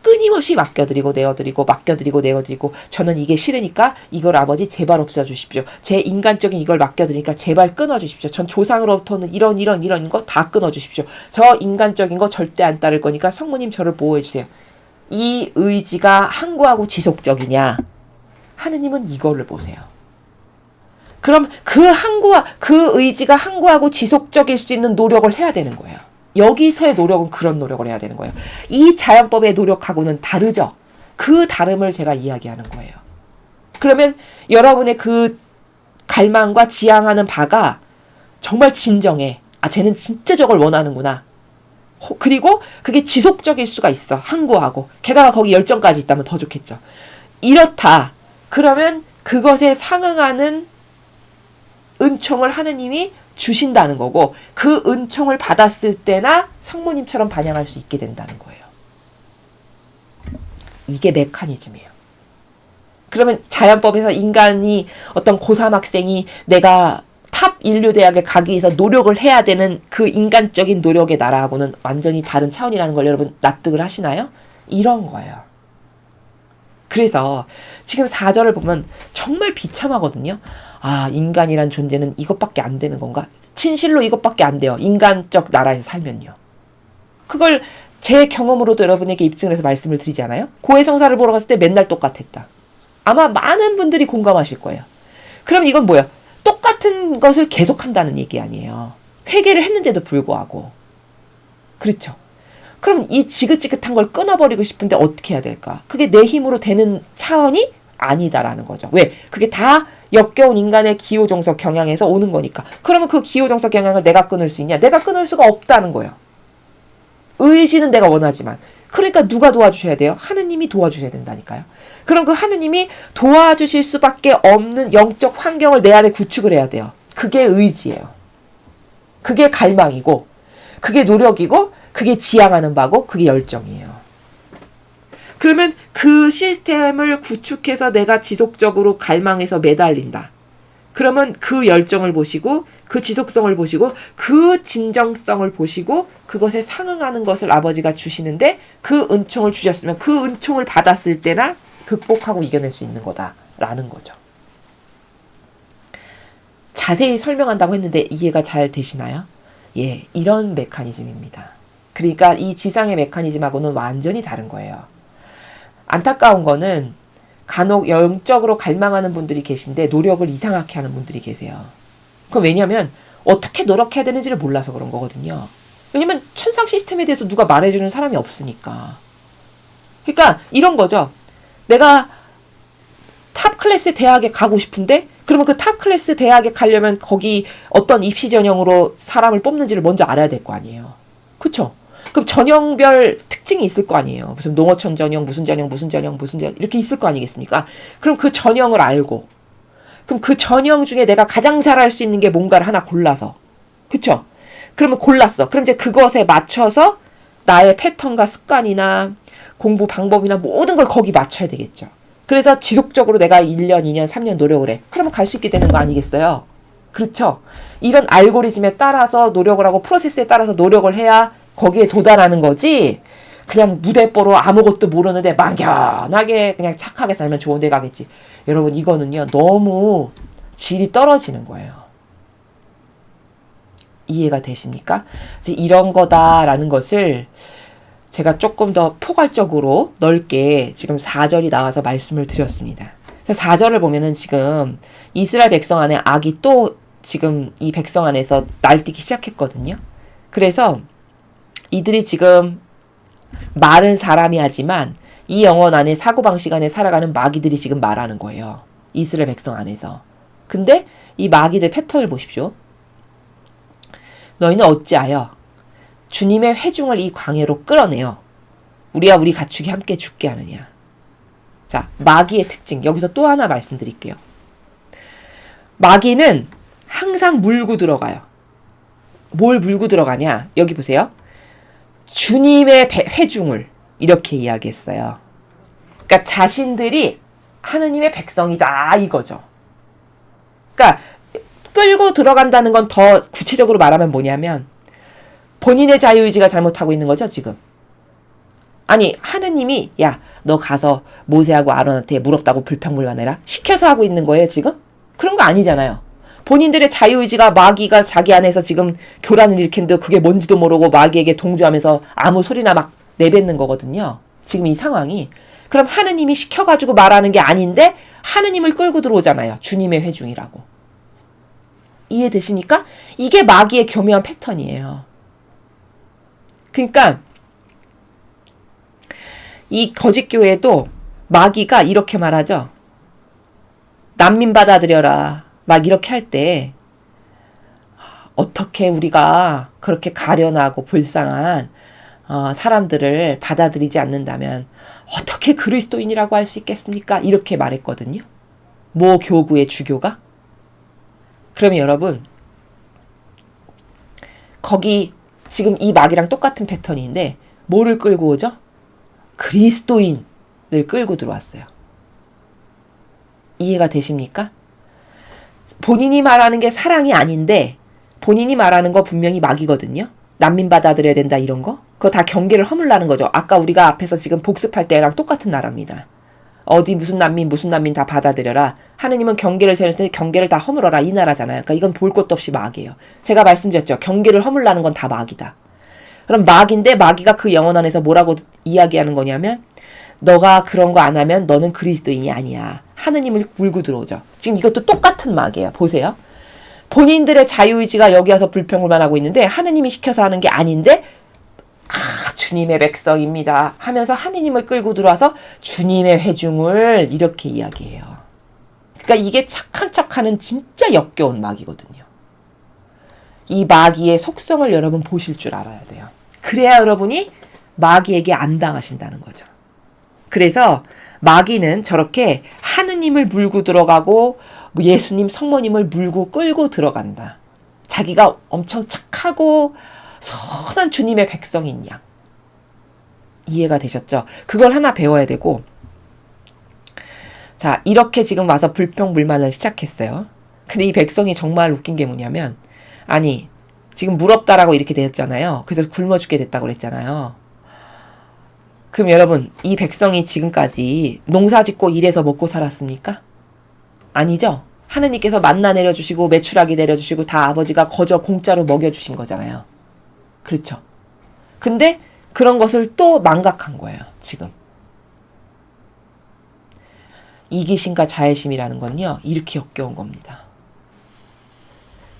끊임없이 맡겨드리고 내어드리고 맡겨드리고 내어드리고 저는 이게 싫으니까 이걸 아버지 제발 없애주십시오. 제 인간적인 이걸 맡겨드리니까 제발 끊어주십시오. 전 조상으로부터는 이런 거 다 끊어주십시오. 저 인간적인 거 절대 안 따를 거니까 성모님 저를 보호해주세요. 이 의지가 항구하고 지속적이냐? 하느님은 이거를 보세요. 그럼 그 의지가 항구하고 지속적일 수 있는 노력을 해야 되는 거예요. 여기서의 노력은 그런 노력을 해야 되는 거예요. 이 자연법의 노력하고는 다르죠. 그 다름을 제가 이야기하는 거예요. 그러면 여러분의 그 갈망과 지향하는 바가 정말 진정해. 아, 쟤는 진짜 저걸 원하는구나. 그리고 그게 지속적일 수가 있어. 항구하고. 게다가 거기 열정까지 있다면 더 좋겠죠. 이렇다. 그러면 그것에 상응하는 은총을 하느님이 주신다는 거고, 그 은총을 받았을 때나 성모님처럼 반영할 수 있게 된다는 거예요. 이게 메커니즘이에요. 그러면 자연법에서 인간이 어떤 고3 학생이 내가 탑 인류대학에 가기 위해서 노력을 해야 되는 그 인간적인 노력의 나라하고는 완전히 다른 차원이라는 걸 여러분 납득을 하시나요? 이런 거예요. 그래서 지금 4절을 보면 정말 비참하거든요. 아, 인간이란 존재는 이것밖에 안 되는 건가? 진실로 이것밖에 안 돼요. 인간적 나라에서 살면요. 그걸 제 경험으로도 여러분에게 입증을 해서 말씀을 드리지 않아요? 고해성사를 보러 갔을 때 맨날 똑같았다. 아마 많은 분들이 공감하실 거예요. 그럼 이건 뭐예요? 똑같은 것을 계속한다는 얘기 아니에요. 회개를 했는데도 불구하고. 그렇죠. 그럼 이 지긋지긋한 걸 끊어버리고 싶은데 어떻게 해야 될까? 그게 내 힘으로 되는 차원이 아니다라는 거죠. 왜? 그게 다 역겨운 인간의 기호정석 경향에서 오는 거니까. 그러면 그 기호정석 경향을 내가 끊을 수 있냐? 내가 끊을 수가 없다는 거예요. 의지는 내가 원하지만. 그러니까 누가 도와주셔야 돼요? 하느님이 도와주셔야 된다니까요. 그럼 그 하느님이 도와주실 수밖에 없는 영적 환경을 내 안에 구축을 해야 돼요. 그게 의지예요. 그게 갈망이고, 그게 노력이고, 그게 지향하는 바고, 그게 열정이에요. 그러면 그 시스템을 구축해서 내가 지속적으로 갈망해서 매달린다. 그러면 그 열정을 보시고, 그 지속성을 보시고, 그 진정성을 보시고, 그것에 상응하는 것을 아버지가 주시는데, 그 은총을 주셨으면 그 은총을 받았을 때나 극복하고 이겨낼 수 있는 거다라는 거죠. 자세히 설명한다고 했는데 이해가 잘 되시나요? 예, 이런 메커니즘입니다. 그러니까 이 지상의 메커니즘하고는 완전히 다른 거예요. 안타까운 거는 간혹 영적으로 갈망하는 분들이 계신데 노력을 이상하게 하는 분들이 계세요. 그건 왜냐하면 어떻게 노력해야 되는지를 몰라서 그런 거거든요. 왜냐면 천상 시스템에 대해서 누가 말해주는 사람이 없으니까. 그러니까 이런 거죠. 내가 탑 클래스 대학에 가고 싶은데 그러면 그 탑 클래스 대학에 가려면 거기 어떤 입시 전형으로 사람을 뽑는지를 먼저 알아야 될 거 아니에요. 그쵸? 그럼 전형별 특징이 있을 거 아니에요. 무슨 농어촌 전형, 무슨 전형, 무슨 전형, 무슨 전형 이렇게 있을 거 아니겠습니까? 그럼 그 전형을 알고 그럼 그 전형 중에 내가 가장 잘할 수 있는 게 뭔가를 하나 골라서 그쵸? 그러면 골랐어. 그럼 이제 그것에 맞춰서 나의 패턴과 습관이나 공부 방법이나 모든 걸 거기 맞춰야 되겠죠. 그래서 지속적으로 내가 1년, 2년, 3년 노력을 해. 그러면 갈 수 있게 되는 거 아니겠어요? 그렇죠? 이런 알고리즘에 따라서 노력을 하고 프로세스에 따라서 노력을 해야 거기에 도달하는 거지. 그냥 무대뽀로 아무것도 모르는데 막연하게 그냥 착하게 살면 좋은 데 가겠지. 여러분 이거는요. 너무 질이 떨어지는 거예요. 이해가 되십니까? 이런 거다라는 것을 제가 조금 더 포괄적으로 넓게 지금 4절이 나와서 말씀을 드렸습니다. 4절을 보면은 지금 이스라엘 백성 안에 악이 또 지금 이 백성 안에서 날뛰기 시작했거든요. 그래서 이들이 지금 말은 사람이 하지만 이 영혼 안에 사고방식 안에 살아가는 마귀들이 지금 말하는 거예요. 이스라엘 백성 안에서. 근데 이 마귀들 패턴을 보십시오. 너희는 어찌하여 주님의 회중을 이 광야로 끌어내어 우리와 우리 가축이 함께 죽게 하느냐. 자, 마귀의 특징. 여기서 또 하나 말씀드릴게요. 마귀는 항상 물고 들어가요. 뭘 물고 들어가냐? 여기 보세요. 주님의 회중을 이렇게 이야기했어요. 그러니까 자신들이 하느님의 백성이다 이거죠. 그러니까 끌고 들어간다는 건 더 구체적으로 말하면 뭐냐면 본인의 자유의지가 잘못하고 있는 거죠 지금. 아니 하느님이 야 너 가서 모세하고 아론한테 물었다고 불평불만해라 시켜서 하고 있는 거예요 지금? 그런 거 아니잖아요. 본인들의 자유의지가 마귀가 자기 안에서 지금 교란을 일으켰는데 그게 뭔지도 모르고 마귀에게 동조하면서 아무 소리나 막 내뱉는 거거든요. 지금 이 상황이. 그럼 하느님이 시켜가지고 말하는 게 아닌데 하느님을 끌고 들어오잖아요. 주님의 회중이라고. 이해되십니까? 이게 마귀의 교묘한 패턴이에요. 그러니까 이 거짓교회도 마귀가 이렇게 말하죠. 난민 받아들여라. 막 이렇게 할 때 어떻게 우리가 그렇게 가련하고 불쌍한 사람들을 받아들이지 않는다면 어떻게 그리스도인이라고 할 수 있겠습니까? 이렇게 말했거든요. 모 교구의 주교가. 그러면 여러분, 거기 지금 이 막이랑 똑같은 패턴인데 뭐를 끌고 오죠? 그리스도인을 끌고 들어왔어요. 이해가 되십니까? 본인이 말하는 게 사랑이 아닌데 본인이 말하는 거 분명히 막이거든요. 난민 받아들여야 된다 이런 거. 그거 다 경계를 허물라는 거죠. 아까 우리가 앞에서 지금 복습할 때랑 똑같은 나라입니다. 어디 무슨 난민 다 받아들여라. 하느님은 경계를 세울 때 경계를 다 허물어라 이 나라잖아요. 그러니까 이건 볼 것도 없이 막이에요. 제가 말씀드렸죠. 경계를 허물라는 건 다 막이다. 그럼 막인데 마귀가 그 영혼 안에서 뭐라고 이야기하는 거냐면 너가 그런 거 안 하면 너는 그리스도인이 아니야. 하느님을 물고 들어오죠. 지금 이것도 똑같은 막이에요. 보세요. 본인들의 자유의지가 여기 와서 불평불만하고 있는데 하느님이 시켜서 하는 게 아닌데 주님의 백성입니다 하면서 하느님을 끌고 들어와서 주님의 회중을 이렇게 이야기해요. 그러니까 이게 착한 척하는 진짜 역겨운 마귀거든요. 이 마귀의 속성을 여러분 보실 줄 알아야 돼요. 그래야 여러분이 마귀에게 안 당하신다는 거죠. 그래서 마귀는 저렇게 하느님을 물고 들어가고 예수님 성모님을 물고 끌고 들어간다. 자기가 엄청 착하고 선한 주님의 백성인 양. 이해가 되셨죠? 그걸 하나 배워야 되고, 자, 이렇게 지금 와서 불평불만을 시작했어요. 근데 이 백성이 정말 웃긴 게 뭐냐면, 아니, 지금 물 없다라고 이렇게 되었잖아요. 그래서 굶어 죽게 됐다고 그랬잖아요. 그럼 여러분, 이 백성이 지금까지 농사 짓고 일해서 먹고 살았습니까? 아니죠? 하느님께서 만나 내려주시고 메추라기 내려주시고 다 아버지가 거저 공짜로 먹여주신 거잖아요. 그렇죠? 근데 그런 것을 또 망각한 거예요. 지금. 이기심과 자애심이라는 건요. 이렇게 역겨운 겁니다.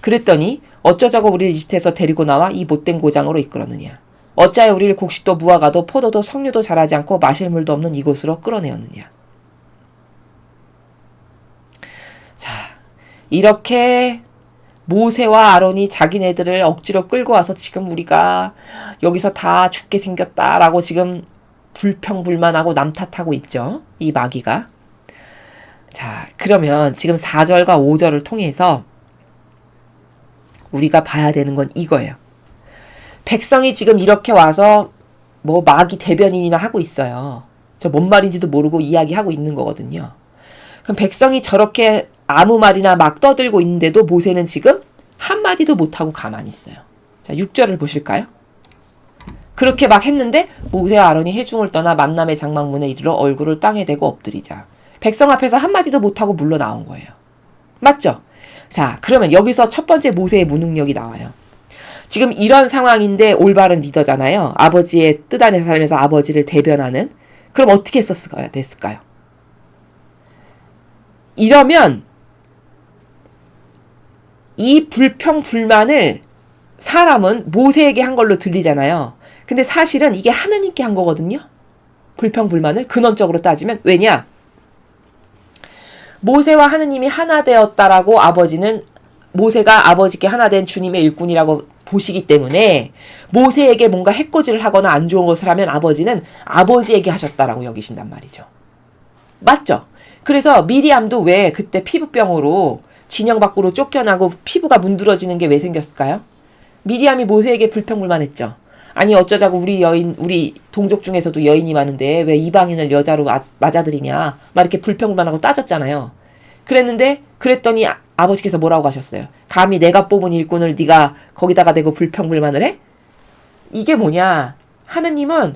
그랬더니 어쩌자고 우리를 이집트에서 데리고 나와 이 못된 고장으로 이끌었느냐. 어찌하여 우리를 곡식도 무화과도 포도도 석류도 자라지 않고 마실 물도 없는 이곳으로 끌어내었느냐. 자, 이렇게 모세와 아론이 자기네들을 억지로 끌고 와서 지금 우리가 여기서 다 죽게 생겼다라고 지금 불평불만하고 남 탓하고 있죠. 이 마귀가. 자, 그러면 지금 4절과 5절을 통해서 우리가 봐야 되는 건 이거예요. 백성이 지금 이렇게 와서 뭐 마귀 대변인이나 하고 있어요. 저 뭔 말인지도 모르고 이야기하고 있는 거거든요. 그럼 백성이 저렇게 아무 말이나 막 떠들고 있는데도 모세는 지금 한마디도 못하고 가만히 있어요. 자, 6절을 보실까요? 그렇게 막 했는데 모세와 아론이 회중을 떠나 만남의 장막문에 이르러 얼굴을 땅에 대고 엎드리자. 백성 앞에서 한마디도 못하고 물러나온 거예요. 맞죠? 자, 그러면 여기서 첫 번째 모세의 무능력이 나와요. 지금 이런 상황인데 올바른 리더잖아요. 아버지의 뜻 안에서 살면서 아버지를 대변하는. 그럼 어떻게 됐을까요? 이러면 이 불평불만을 사람은 모세에게 한 걸로 들리잖아요. 근데 사실은 이게 하느님께 한 거거든요. 불평불만을 근원적으로 따지면. 왜냐? 모세와 하느님이 하나 되었다라고 아버지는 모세가 아버지께 하나 된 주님의 일꾼이라고 보시기 때문에 모세에게 뭔가 해코지를 하거나 안 좋은 것을 하면 아버지는 아버지에게 하셨다라고 여기신단 말이죠. 맞죠? 그래서 미리암도 왜 그때 피부병으로 진영 밖으로 쫓겨나고 피부가 문드러지는 게 왜 생겼을까요? 미리암이 모세에게 불평불만했죠. 아니 어쩌자고 우리 동족 중에서도 여인이 많은데 왜 이방인을 여자로 맞아들이냐 막 이렇게 불평불만하고 따졌잖아요. 그랬더니 아버지께서 뭐라고 하셨어요? 감히 내가 뽑은 일꾼을 네가 거기다가 대고 불평불만을 해? 이게 뭐냐? 하느님은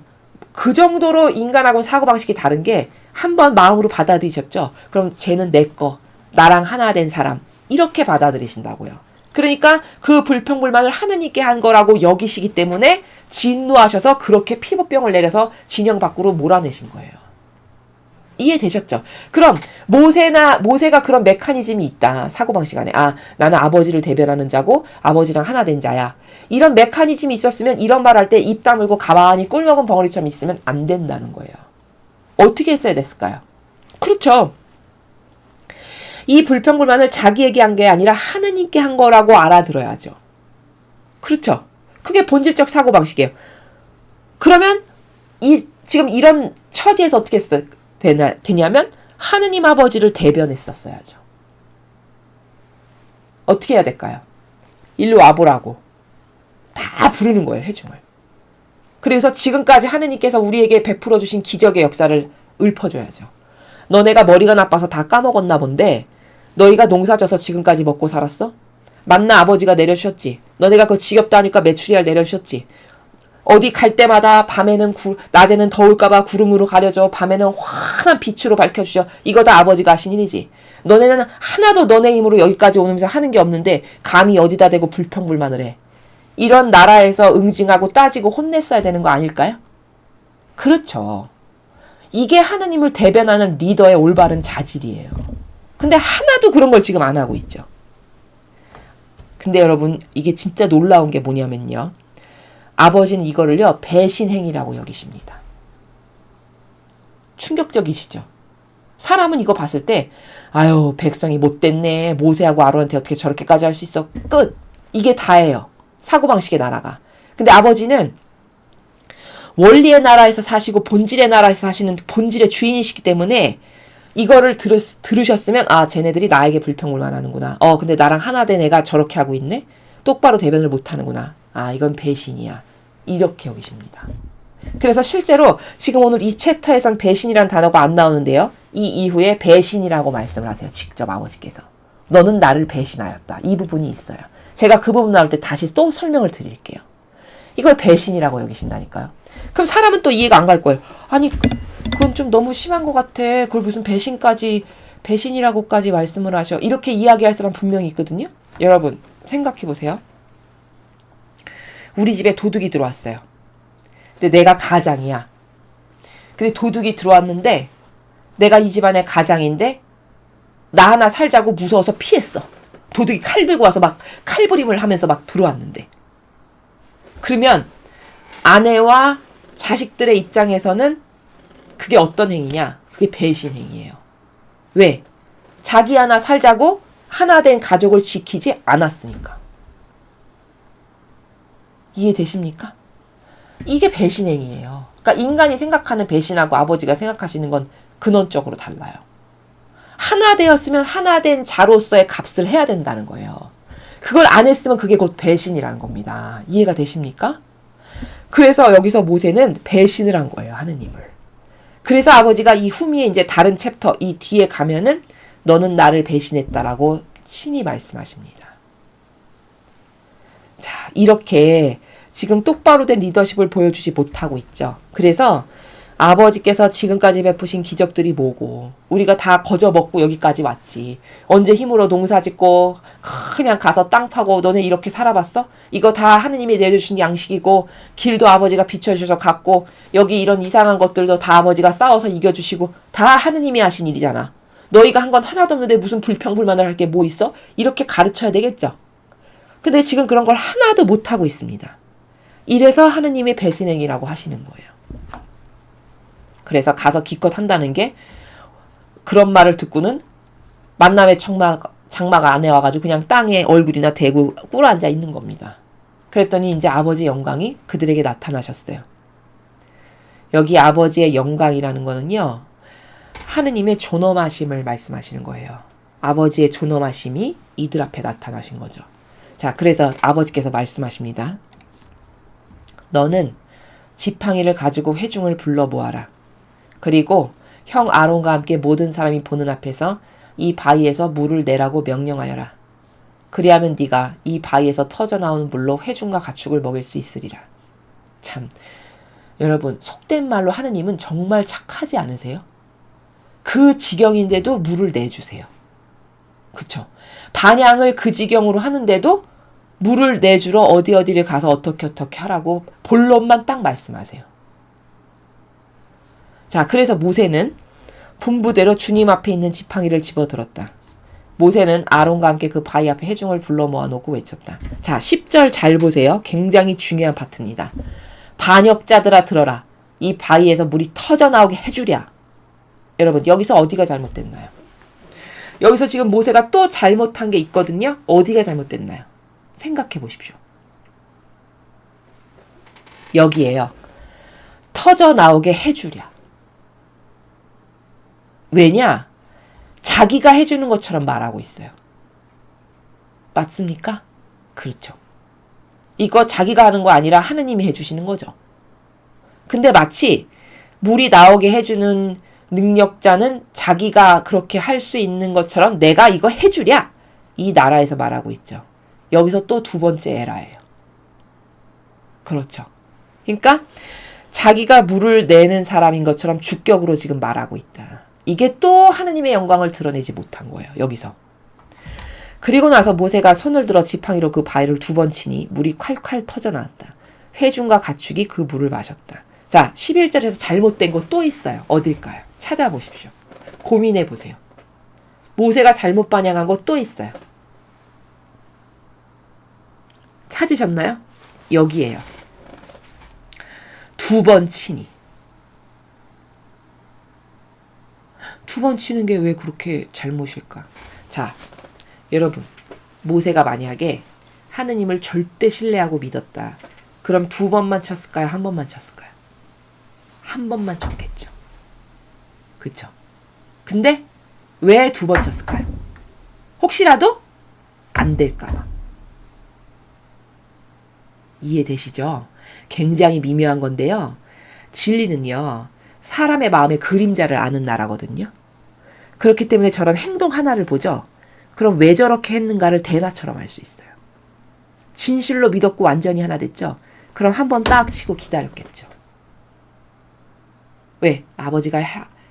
그 정도로 인간하고는 사고방식이 다른 게 한번 마음으로 받아들이셨죠. 그럼 쟤는 내 거, 나랑 하나 된 사람 이렇게 받아들이신다고요. 그러니까 그 불평불만을 하느님께 한 거라고 여기시기 때문에 진노하셔서 그렇게 피부병을 내려서 진영 밖으로 몰아내신 거예요. 이해되셨죠? 그럼 모세가 그런 메커니즘이 있다. 사고방식 안에. 아, 나는 아버지를 대변하는 자고 아버지랑 하나 된 자야. 이런 메커니즘이 있었으면 이런 말 할 때 입 다물고 가만히 꿀먹은 벙어리처럼 있으면 안 된다는 거예요. 어떻게 했어야 됐을까요? 그렇죠. 이 불평불만을 자기에게 한 게 아니라 하느님께 한 거라고 알아들어야죠. 그렇죠. 그게 본질적 사고방식이에요. 그러면 지금 이런 처지에서 어떻게 되냐면 하느님 아버지를 대변했었어야죠. 어떻게 해야 될까요? 일로 와보라고 다 부르는 거예요. 회중을. 그래서 지금까지 하느님께서 우리에게 베풀어 주신 기적의 역사를 읊어줘야죠. 너네가 머리가 나빠서 다 까먹었나 본데 너희가 농사져서 지금까지 먹고 살았어? 만나 아버지가 내려주셨지. 너네가 그거 지겹다 하니까 메추리알 내려주셨지. 어디 갈 때마다 밤에는 낮에는 더울까봐 구름으로 가려져 밤에는 환한 빛으로 밝혀주셔. 이거 다 아버지가 하신 일이지. 너네는 하나도 너네 힘으로 여기까지 오면서 하는 게 없는데 감히 어디다 대고 불평불만을 해. 이런 나라에서 응징하고 따지고 혼냈어야 되는 거 아닐까요? 그렇죠. 이게 하나님을 대변하는 리더의 올바른 자질이에요. 근데 하나도 그런 걸 지금 안 하고 있죠. 근데 여러분 이게 진짜 놀라운 게 뭐냐면요. 아버지는 이거를요 배신행위라고 여기십니다. 충격적이시죠. 사람은 이거 봤을 때 아유 백성이 못됐네. 모세하고 아론한테 어떻게 저렇게까지 할 수 있어. 끝. 이게 다예요. 사고방식의 나라가. 근데 아버지는 원리의 나라에서 사시고 본질의 나라에서 사시는 본질의 주인이시기 때문에 이거를 들으셨으면 아 쟤네들이 나에게 불평불만 하는구나. 근데 나랑 하나 된 애가 저렇게 하고 있네. 똑바로 대변을 못하는구나. 아 이건 배신이야. 이렇게 여기십니다. 그래서 실제로 지금 오늘 이 챕터에선 배신이라는 단어가 안 나오는데요. 이 이후에 배신이라고 말씀을 하세요. 직접 아버지께서. 너는 나를 배신하였다. 이 부분이 있어요. 제가 그 부분 나올 때 다시 또 설명을 드릴게요. 이걸 배신이라고 여기신다니까요. 그럼 사람은 또 이해가 안 갈 거예요. 아니 그건 좀 너무 심한 것 같아. 그걸 무슨 배신이라고까지 말씀을 하셔. 이렇게 이야기할 사람 분명히 있거든요. 여러분 생각해 보세요. 우리 집에 도둑이 들어왔어요. 근데 내가 가장이야. 근데 도둑이 들어왔는데 내가 이 집안의 가장인데 나 하나 살자고 무서워서 피했어. 도둑이 칼 들고 와서 막 칼부림을 하면서 막 들어왔는데. 그러면 아내와 자식들의 입장에서는 그게 어떤 행위냐? 그게 배신 행위예요. 왜? 자기 하나 살자고 하나 된 가족을 지키지 않았으니까. 이해되십니까? 이게 배신 행위예요. 그러니까 인간이 생각하는 배신하고 아버지가 생각하시는 건 근원적으로 달라요. 하나 되었으면 하나 된 자로서의 값을 해야 된다는 거예요. 그걸 안 했으면 그게 곧 배신이라는 겁니다. 이해가 되십니까? 그래서 여기서 모세는 배신을 한 거예요. 하느님을. 그래서 아버지가 이 후미에 이제 다른 챕터 이 뒤에 가면은 너는 나를 배신했다라고 친히 말씀하십니다. 자, 이렇게 지금 똑바로 된 리더십을 보여주지 못하고 있죠. 그래서 아버지께서 지금까지 베푸신 기적들이 뭐고 우리가 다 거저 먹고 여기까지 왔지. 언제 힘으로 농사 짓고 그냥 가서 땅 파고 너네 이렇게 살아봤어? 이거 다 하느님이 내려주신 양식이고 길도 아버지가 비춰주셔서 갔고 여기 이런 이상한 것들도 다 아버지가 싸워서 이겨주시고 다 하느님이 하신 일이잖아. 너희가 한 건 하나도 없는데 무슨 불평불만을 할 게 뭐 있어? 이렇게 가르쳐야 되겠죠. 근데 지금 그런 걸 하나도 못하고 있습니다. 이래서 하느님의 배신행위라고 하시는 거예요. 그래서 가서 기껏 한다는 게 그런 말을 듣고는 만남의 장마가 안에 와가지고 그냥 땅에 얼굴이나 대고 꿇어앉아 있는 겁니다. 그랬더니 이제 아버지의 영광이 그들에게 나타나셨어요. 여기 아버지의 영광이라는 거는요. 하느님의 존엄하심을 말씀하시는 거예요. 아버지의 존엄하심이 이들 앞에 나타나신 거죠. 자, 그래서 아버지께서 말씀하십니다. 너는 지팡이를 가지고 회중을 불러 모아라. 그리고 형 아론과 함께 모든 사람이 보는 앞에서 이 바위에서 물을 내라고 명령하여라. 그리하면 네가 이 바위에서 터져나오는 물로 회중과 가축을 먹일 수 있으리라. 참, 여러분 속된 말로 하느님은 정말 착하지 않으세요? 그 지경인데도 물을 내주세요. 그쵸? 반향을 그 지경으로 하는데도 물을 내주러 어디를 가서 어떻게 하라고 본론만 딱 말씀하세요. 자, 그래서 모세는 분부대로 주님 앞에 있는 지팡이를 집어들었다. 모세는 아론과 함께 그 바위 앞에 회중을 불러 모아놓고 외쳤다. 자, 10절 잘 보세요. 굉장히 중요한 파트입니다. 반역자들아 들어라. 이 바위에서 물이 터져나오게 해주랴. 여러분 여기서 어디가 잘못됐나요? 여기서 지금 모세가 또 잘못한 게 있거든요. 어디가 잘못됐나요? 생각해 보십시오. 여기에요. 터져 나오게 해주랴. 왜냐? 자기가 해주는 것처럼 말하고 있어요. 맞습니까? 그렇죠. 이거 자기가 하는 거 아니라 하느님이 해주시는 거죠. 근데 마치 물이 나오게 해주는 능력자는 자기가 그렇게 할 수 있는 것처럼 내가 이거 해주랴. 이 나라에서 말하고 있죠. 여기서 또 두 번째 에라예요. 그렇죠. 그러니까 자기가 물을 내는 사람인 것처럼 주격으로 지금 말하고 있다. 이게 또 하느님의 영광을 드러내지 못한 거예요. 여기서. 그리고 나서 모세가 손을 들어 지팡이로 그 바위를 2번 치니 물이 콸콸 터져 나왔다. 회중과 가축이 그 물을 마셨다. 자, 11절에서 잘못된 거 또 있어요. 어딜까요? 찾아보십시오. 고민해 보세요. 모세가 잘못 반영한 거 또 있어요. 찾으셨나요? 여기에요. 2번 치니. 2번 치는 게 왜 그렇게 잘못일까? 자, 여러분, 모세가 만약에 하느님을 절대 신뢰하고 믿었다. 그럼 2번만 쳤을까요? 1번만 쳤을까요? 1번만 쳤겠죠. 그쵸? 근데 왜 2번 쳤을까요? 혹시라도 안 될까봐. 이해되시죠? 굉장히 미묘한 건데요. 진리는요, 사람의 마음의 그림자를 아는 나라거든요. 그렇기 때문에 저런 행동 하나를 보죠. 그럼 왜 저렇게 했는가를 대낮처럼 알 수 있어요. 진실로 믿었고 완전히 하나 됐죠. 그럼 1번 딱 치고 기다렸겠죠. 왜? 아버지가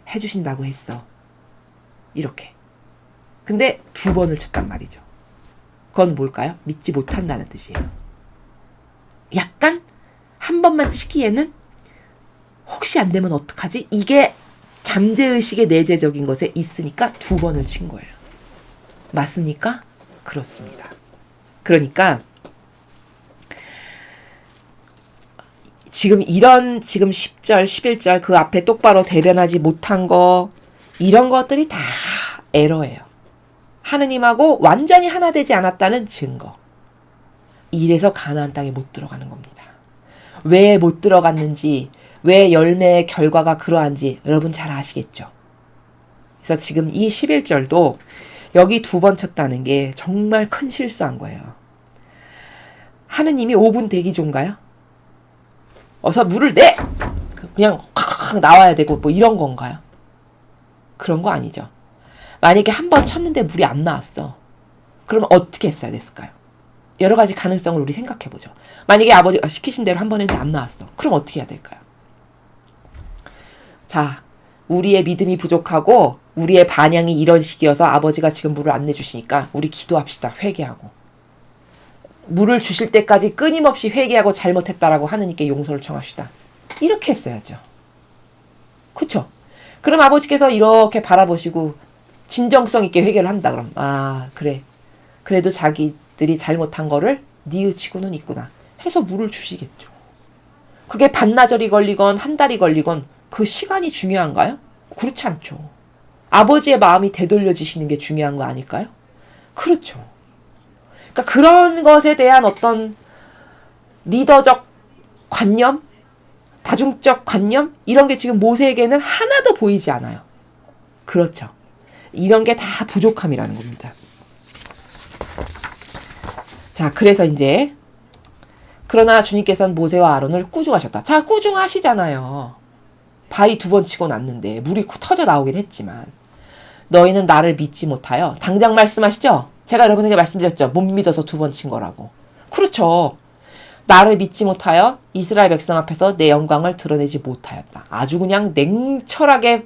해주신다고 했어. 이렇게. 근데 2번을 쳤단 말이죠. 그건 뭘까요? 믿지 못한다는 뜻이에요. 약간 1번만 치기에는 혹시 안 되면 어떡하지? 이게 잠재의식의 내재적인 것에 있으니까 2번을 친 거예요. 맞습니까? 그렇습니다. 그러니까 지금 10절, 11절 그 앞에 똑바로 대변하지 못한 거 이런 것들이 다 에러예요. 하느님하고 완전히 하나 되지 않았다는 증거. 이래서 가나안 땅에 못 들어가는 겁니다. 왜 못 들어갔는지, 왜 열매의 결과가 그러한지 여러분 잘 아시겠죠? 그래서 지금 이 11절도 여기 2번 쳤다는 게 정말 큰 실수한 거예요. 하느님이 5분 대기조인가요? 어서 물을 내! 그냥 확 나와야 되고 뭐 이런 건가요? 그런 거 아니죠. 만약에 1번 쳤는데 물이 안 나왔어. 그러면 어떻게 했어야 됐을까요? 여러 가지 가능성을 우리 생각해보죠. 만약에 아버지가 시키신 대로 1번 했는데 안 나왔어. 그럼 어떻게 해야 될까요? 자, 우리의 믿음이 부족하고 우리의 반향이 이런 식이어서 아버지가 지금 물을 안 내주시니까 우리 기도합시다. 회개하고. 물을 주실 때까지 끊임없이 회개하고 잘못했다라고 하느님께 용서를 청합시다. 이렇게 했어야죠. 그쵸? 그럼 아버지께서 이렇게 바라보시고 진정성 있게 회개를 한다. 그럼 그래. 그래도 자기들이 잘못한 거를 뉘우치고는 있구나 해서 물을 주시겠죠. 그게 반나절이 걸리건 한 달이 걸리건 그 시간이 중요한가요? 그렇지 않죠. 아버지의 마음이 되돌려지시는 게 중요한 거 아닐까요? 그렇죠. 그러니까 그런 것에 대한 어떤 리더적 관념, 다중적 관념 이런 게 지금 모세에게는 하나도 보이지 않아요. 그렇죠. 이런 게 다 부족함이라는 겁니다. 자, 그래서 이제 그러나 주님께서는 모세와 아론을 꾸중하셨다. 자, 꾸중하시잖아요. 바위 2번 치고 났는데 물이 터져 나오긴 했지만 너희는 나를 믿지 못하여 당장 말씀하시죠. 제가 여러분에게 말씀드렸죠. 못 믿어서 2번 친 거라고. 그렇죠. 나를 믿지 못하여 이스라엘 백성 앞에서 내 영광을 드러내지 못하였다. 아주 그냥 냉철하게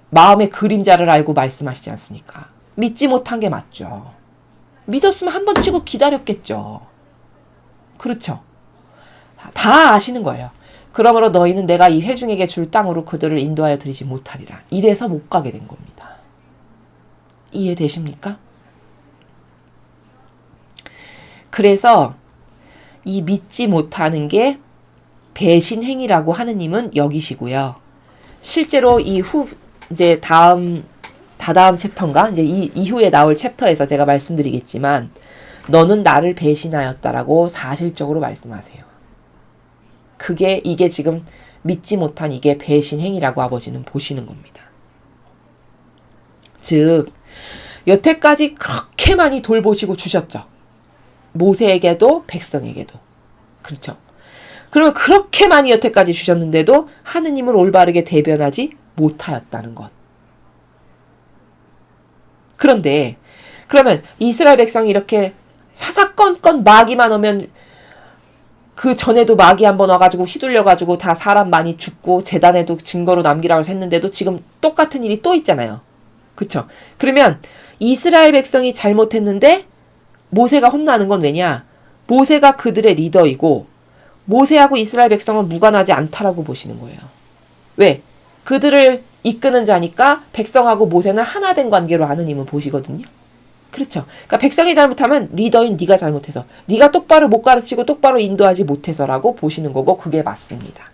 마음의 그림자를 알고 말씀하시지 않습니까? 믿지 못한 게 맞죠. 믿었으면 1번 치고 기다렸겠죠. 그렇죠. 다 아시는 거예요. 그러므로 너희는 내가 이 회중에게 줄 땅으로 그들을 인도하여 드리지 못하리라. 이래서 못 가게 된 겁니다. 이해되십니까? 그래서 이 믿지 못하는 게 배신 행위라고 하느님은 여기시고요. 실제로 이제 다음 다다음 챕터인가? 이제 이 이후에 나올 챕터에서 제가 말씀드리겠지만 너는 나를 배신하였다라고 사실적으로 말씀하세요. 이게 지금 믿지 못한 이게 배신 행위라고 아버지는 보시는 겁니다. 즉 여태까지 그렇게 많이 돌보시고 주셨죠. 모세에게도 백성에게도. 그렇죠. 그러면 그렇게 많이 여태까지 주셨는데도 하느님을 올바르게 대변하지 못하였다는 것. 그런데 그러면 이스라엘 백성이 이렇게 사사건건 마귀만 오면 그 전에도 마귀 한번 와가지고 휘둘려가지고 다 사람 많이 죽고 재단에도 증거로 남기라고 했는데도 지금 똑같은 일이 또 있잖아요. 그쵸? 그러면 이스라엘 백성이 잘못했는데 모세가 혼나는 건 왜냐? 모세가 그들의 리더이고 모세하고 이스라엘 백성은 무관하지 않다라고 보시는 거예요. 왜? 그들을 이끄는 자니까 백성하고 모세는 하나 된 관계로 하느님은 보시거든요. 그렇죠. 그러니까 백성이 잘못하면 리더인 네가 잘못해서, 네가 똑바로 못 가르치고 똑바로 인도하지 못해서라고 보시는 거고 그게 맞습니다.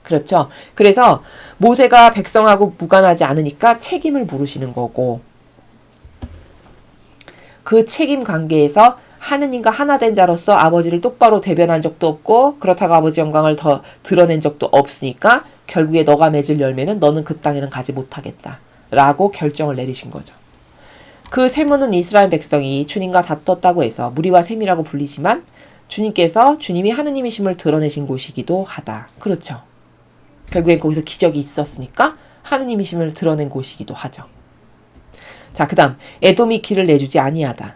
그렇죠. 그래서 모세가 백성하고 무관하지 않으니까 책임을 물으시는 거고 그 책임 관계에서 하느님과 하나 된 자로서 아버지를 똑바로 대변한 적도 없고 그렇다고 아버지 영광을 더 드러낸 적도 없으니까 결국에 너가 맺을 열매는 너는 그 땅에는 가지 못하겠다 라고 결정을 내리신 거죠. 그 세문은 이스라엘 백성이 주님과 다퉜다고 해서 무리와 셈이라고 불리지만 주님께서 주님이 하느님이심을 드러내신 곳이기도 하다. 그렇죠. 결국엔 거기서 기적이 있었으니까 하느님이심을 드러낸 곳이기도 하죠. 자, 그 다음 에돔이 길을 내주지 아니하다.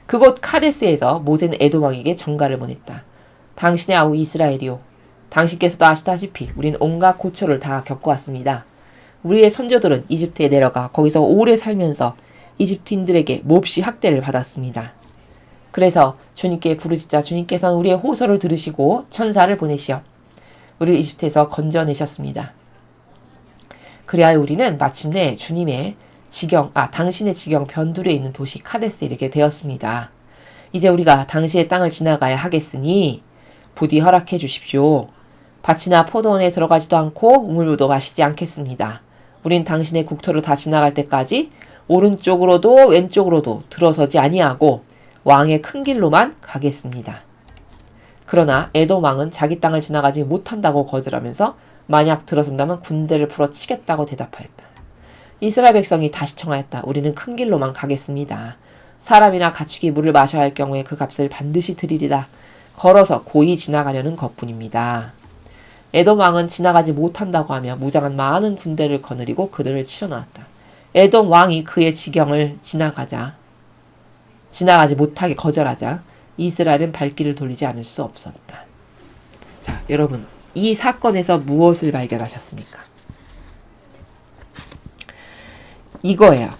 그곳 카데스에서 모세는 에돔 왕에게 전가를 보냈다. 당신의 아우 이스라엘이요. 당신께서도 아시다시피 우린 온갖 고초를 다 겪어왔습니다. 우리의 선조들은 이집트에 내려가 거기서 오래 살면서 이집트인들에게 몹시 학대를 받았습니다. 그래서 주님께 부르짖자 주님께서는 우리의 호소를 들으시고 천사를 보내시어 우리를 이집트에서 건져내셨습니다. 그리하여 우리는 마침내 주님의 당신의 지경 변두리에 있는 도시 카데스에 이르게 되었습니다. 이제 우리가 당신의 땅을 지나가야 하겠으니 부디 허락해 주십시오. 밭이나 포도원에 들어가지도 않고 우물물도 마시지 않겠습니다. 우린 당신의 국토를 다 지나갈 때까지 오른쪽으로도 왼쪽으로도 들어서지 아니하고 왕의 큰 길로만 가겠습니다. 그러나 에돔 왕은 자기 땅을 지나가지 못한다고 거절하면서 만약 들어선다면 군대를 풀어치겠다고 대답하였다. 이스라엘 백성이 다시 청하였다. 우리는 큰 길로만 가겠습니다. 사람이나 가축이 물을 마셔야 할 경우에 그 값을 반드시 드리리다. 걸어서 고이 지나가려는 것뿐입니다. 에돔 왕은 지나가지 못한다고 하며 무장한 많은 군대를 거느리고 그들을 치러나왔다. 에돔 왕이 그의 지경을 지나가지 못하게 거절하자 이스라엘은 발길을 돌리지 않을 수 없었다. 자, 여러분, 이 사건에서 무엇을 발견하셨습니까? 이거예요.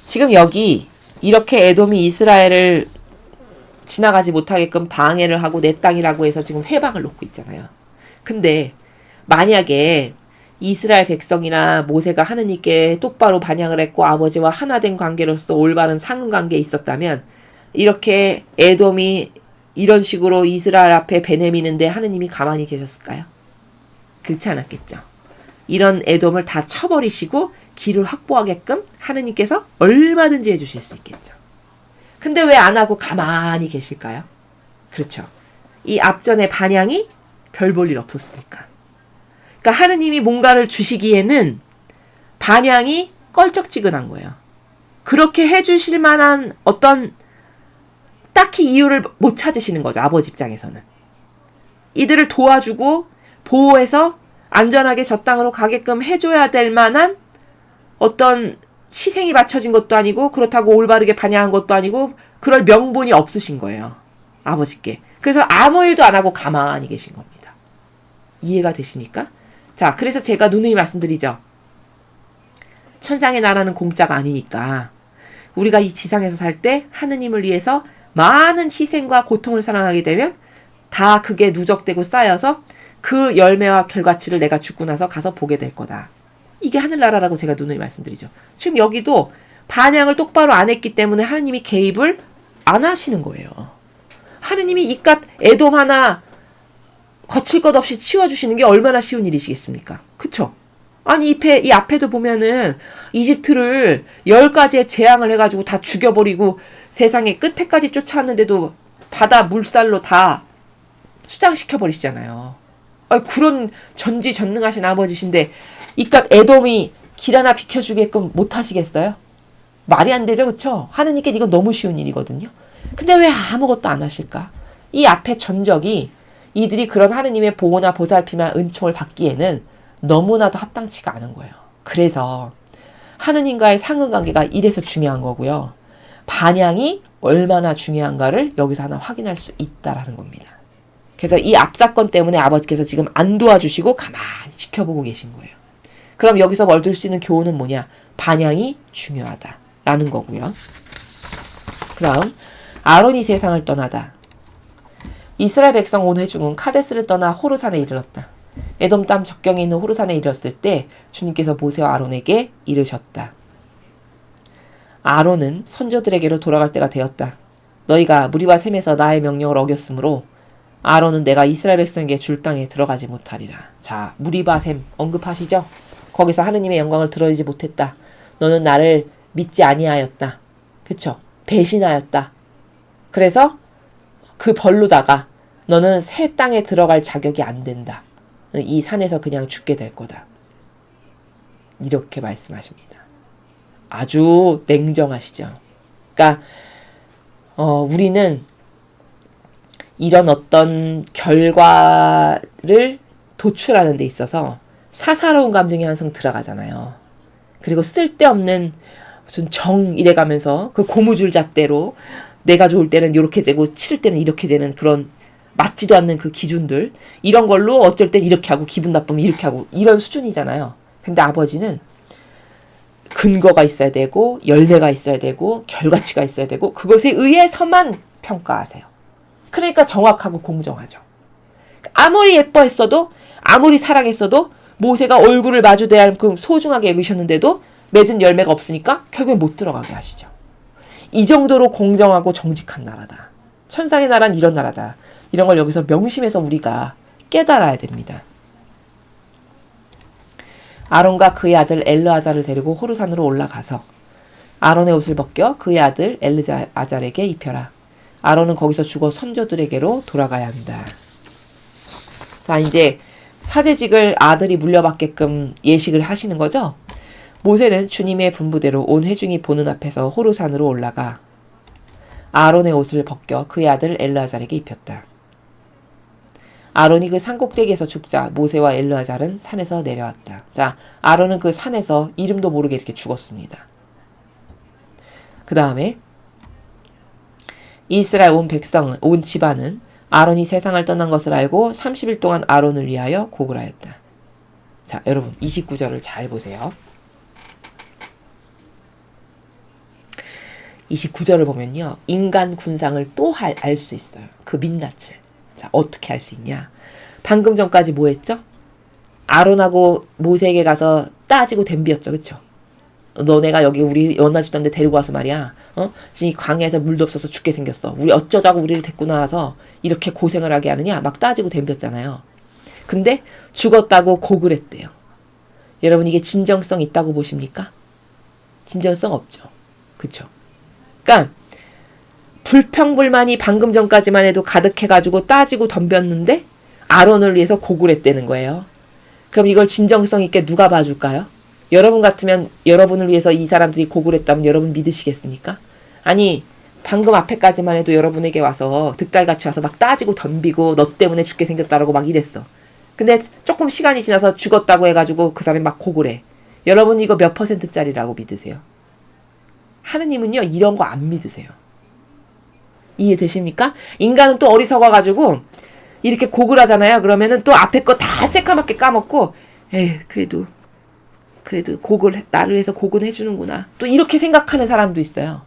지금 여기 이렇게 에돔이 이스라엘을 지나가지 못하게끔 방해를 하고 내 땅이라고 해서 지금 회방을 놓고 있잖아요. 근데 만약에 이스라엘 백성이나 모세가 하느님께 똑바로 반향을 했고 아버지와 하나 된 관계로서 올바른 상응관계에 있었다면 이렇게 에돔이 이런 식으로 이스라엘 앞에 베내미는데 하느님이 가만히 계셨을까요? 그렇지 않았겠죠. 이런 에돔을 다 쳐버리시고 길을 확보하게끔 하느님께서 얼마든지 해주실 수 있겠죠. 근데 왜 안 하고 가만히 계실까요? 그렇죠. 이 앞전의 반향이 별 볼 일 없었으니까. 그러니까 하느님이 뭔가를 주시기에는 반향이 껄쩍지근한 거예요. 그렇게 해주실 만한 어떤 딱히 이유를 못 찾으시는 거죠. 아버지 입장에서는. 이들을 도와주고 보호해서 안전하게 저 땅으로 가게끔 해줘야 될 만한 어떤 희생이 바쳐진 것도 아니고 그렇다고 올바르게 반향한 것도 아니고 그럴 명분이 없으신 거예요. 아버지께. 그래서 아무 일도 안 하고 가만히 계신 겁니다. 이해가 되십니까? 자, 그래서 제가 누누이 말씀드리죠. 천상의 나라는 공짜가 아니니까 우리가 이 지상에서 살 때 하느님을 위해서 많은 희생과 고통을 사랑하게 되면 다 그게 누적되고 쌓여서 그 열매와 결과치를 내가 죽고 나서 가서 보게 될 거다. 이게 하늘나라라고 제가 누누이 말씀드리죠. 지금 여기도 반향을 똑바로 안 했기 때문에 하느님이 개입을 안 하시는 거예요. 하느님이 이깟 에돔 하나 거칠 것 없이 치워주시는 게 얼마나 쉬운 일이시겠습니까? 그쵸? 아니 이 앞에도 보면은 이집트를 10가지의 재앙을 해가지고 다 죽여버리고 세상의 끝에까지 쫓아왔는데도 바다 물살로 다 수장시켜버리시잖아요. 그런 전지전능하신 아버지신데 이깟 에돔이 길 하나 비켜주게끔 못하시겠어요? 말이 안 되죠, 그쵸? 하느님께 이거 너무 쉬운 일이거든요. 근데 왜 아무것도 안 하실까? 이 앞에 전적이 이들이 그런 하느님의 보호나 보살핌이나 은총을 받기에는 너무나도 합당치가 않은 거예요. 그래서 하느님과의 상응관계가 이래서 중요한 거고요. 반향이 얼마나 중요한가를 여기서 하나 확인할 수 있다라는 겁니다. 그래서 이 앞사건 때문에 아버지께서 지금 안 도와주시고 가만히 지켜보고 계신 거예요. 그럼 여기서 얻을 수 있는 교훈은 뭐냐? 반향이 중요하다라는 거고요. 그 다음 아론이 세상을 떠나다. 이스라엘 백성 온 회중은 카데스를 떠나 호르산에 이르렀다. 에돔 땅 적경에 있는 호르산에 이르렀을 때 주님께서 모세와 아론에게 이르셨다. 아론은 선조들에게로 돌아갈 때가 되었다. 너희가 무리바 셈에서 나의 명령을 어겼으므로 아론은 내가 이스라엘 백성에게 줄 땅에 들어가지 못하리라. 자, 무리바 셈 언급하시죠? 거기서 하느님의 영광을 드러내지 못했다. 너는 나를 믿지 아니하였다. 그쵸? 배신하였다. 그래서 그 벌로다가 너는 새 땅에 들어갈 자격이 안 된다. 이 산에서 그냥 죽게 될 거다. 이렇게 말씀하십니다. 아주 냉정하시죠. 그러니까 우리는 이런 어떤 결과를 도출하는 데 있어서 사사로운 감정이 항상 들어가잖아요. 그리고 쓸데없는 무슨 정 이래가면서 그 고무줄 잣대로 내가 좋을 때는 이렇게 재고 싫을 때는 이렇게 재는 그런 맞지도 않는 그 기준들, 이런 걸로 어쩔 땐 이렇게 하고 기분 나쁘면 이렇게 하고 이런 수준이잖아요. 근데 아버지는 근거가 있어야 되고 열매가 있어야 되고 결과치가 있어야 되고 그것에 의해서만 평가하세요. 그러니까 정확하고 공정하죠. 아무리 예뻐했어도 아무리 사랑했어도 모세가 얼굴을 마주대야 할 만큼 소중하게 여기셨는데도 맺은 열매가 없으니까 결국엔 못 들어가게 하시죠. 이 정도로 공정하고 정직한 나라다. 천상의 나라는 이런 나라다. 이런 걸 여기서 명심해서 우리가 깨달아야 됩니다. 아론과 그의 아들 엘르아잘을 데리고 호르산으로 올라가서 아론의 옷을 벗겨 그의 아들 엘르아잘에게 입혀라. 아론은 거기서 죽어 선조들에게로 돌아가야 한다. 자, 이제 사제직을 아들이 물려받게끔 예식을 하시는 거죠. 모세는 주님의 분부대로 온 회중이 보는 앞에서 호르산으로 올라가 아론의 옷을 벗겨 그의 아들 엘르아잘에게 입혔다. 아론이 그 산꼭대기에서 죽자 모세와 엘르아잘은 산에서 내려왔다. 자, 아론은 그 산에서 이름도 모르게 이렇게 죽었습니다. 그 다음에 이스라엘 온 백성, 온 집안은 아론이 세상을 떠난 것을 알고 30일 동안 아론을 위하여 곡을 하였다. 자, 여러분 29절을 잘 보세요. 29절을 보면요. 인간 군상을 또 알 수 있어요. 그 민낯을. 자, 어떻게 알 수 있냐. 방금 전까지 뭐 했죠? 아론하고 모세에게 가서 따지고 덤비었죠. 그쵸? 너네가 여기 우리 연나지던데 데리고 와서 말이야. 지금 이 광야에서 물도 없어서 죽게 생겼어. 우리 어쩌자고 우리를 데리고 나와서 이렇게 고생을 하게 하느냐. 막 따지고 덤볐잖아요. 근데 죽었다고 곡을 했대요. 여러분 이게 진정성 있다고 보십니까? 진정성 없죠. 그쵸? 그러니까 불평불만이 방금 전까지만 해도 가득해가지고 따지고 덤볐는데 아론을 위해서 곡을 했다는 거예요. 그럼 이걸 진정성 있게 누가 봐줄까요? 여러분 같으면 여러분을 위해서 이 사람들이 곡을 했다면 여러분 믿으시겠습니까? 아니 방금 앞에까지만 해도 여러분에게 와서 득달같이 와서 막 따지고 덤비고 너 때문에 죽게 생겼다라고 막 이랬어. 근데 조금 시간이 지나서 죽었다고 해가지고 그 사람이 막 곡을 해. 여러분 이거 몇 %짜리라고 믿으세요? 하느님은요 이런 거 안 믿으세요. 이해되십니까? 인간은 또 어리석어가지고 이렇게 곡을 하잖아요. 그러면은 또 앞에 거 다 새까맣게 까먹고 에이 그래도 곡을 나를 위해서 곡은 해주는구나. 또 이렇게 생각하는 사람도 있어요.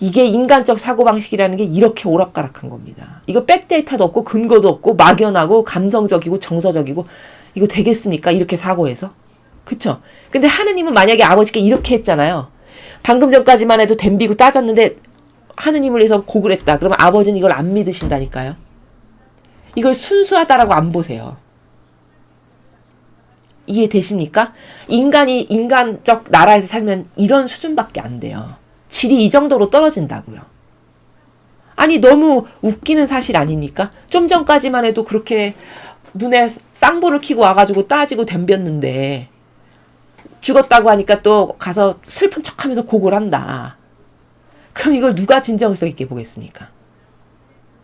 이게 인간적 사고방식이라는 게 이렇게 오락가락한 겁니다. 이거 백데이터도 없고 근거도 없고 막연하고 감성적이고 정서적이고 이거 되겠습니까? 이렇게 사고해서. 그쵸? 근데 하느님은 만약에 아버지께 이렇게 했잖아요. 방금 전까지만 해도 덤비고 따졌는데 하느님을 위해서 곡을 했다. 그러면 아버지는 이걸 안 믿으신다니까요. 이걸 순수하다라고 안 보세요. 이해되십니까? 인간이 인간적 나라에서 살면 이런 수준밖에 안 돼요. 질이 이 정도로 떨어진다고요. 아니 너무 웃기는 사실 아닙니까? 좀 전까지만 해도 그렇게 눈에 쌍볼을 켜고 와가지고 따지고 덤볐는데 죽었다고 하니까 또 가서 슬픈 척하면서 곡을 한다. 그럼 이걸 누가 진정성 있게 보겠습니까?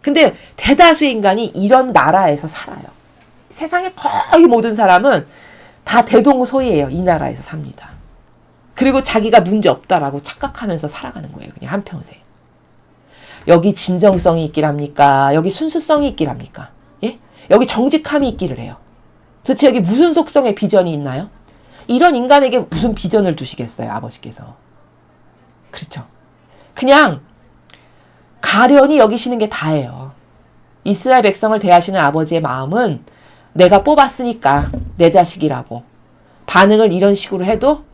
근데 대다수의 인간이 이런 나라에서 살아요. 세상의 거의 모든 사람은 다 대동소이해요. 이 나라에서 삽니다. 그리고 자기가 문제 없다라고 착각하면서 살아가는 거예요. 그냥 한평생. 여기 진정성이 있기랍니까? 여기 순수성이 있기랍니까? 예? 여기 정직함이 있기를 해요. 도대체 여기 무슨 속성의 비전이 있나요? 이런 인간에게 무슨 비전을 두시겠어요, 아버지께서. 그렇죠. 그냥 가련히 여기시는 게 다예요. 이스라엘 백성을 대하시는 아버지의 마음은 내가 뽑았으니까 내 자식이라고. 반응을 이런 식으로 해도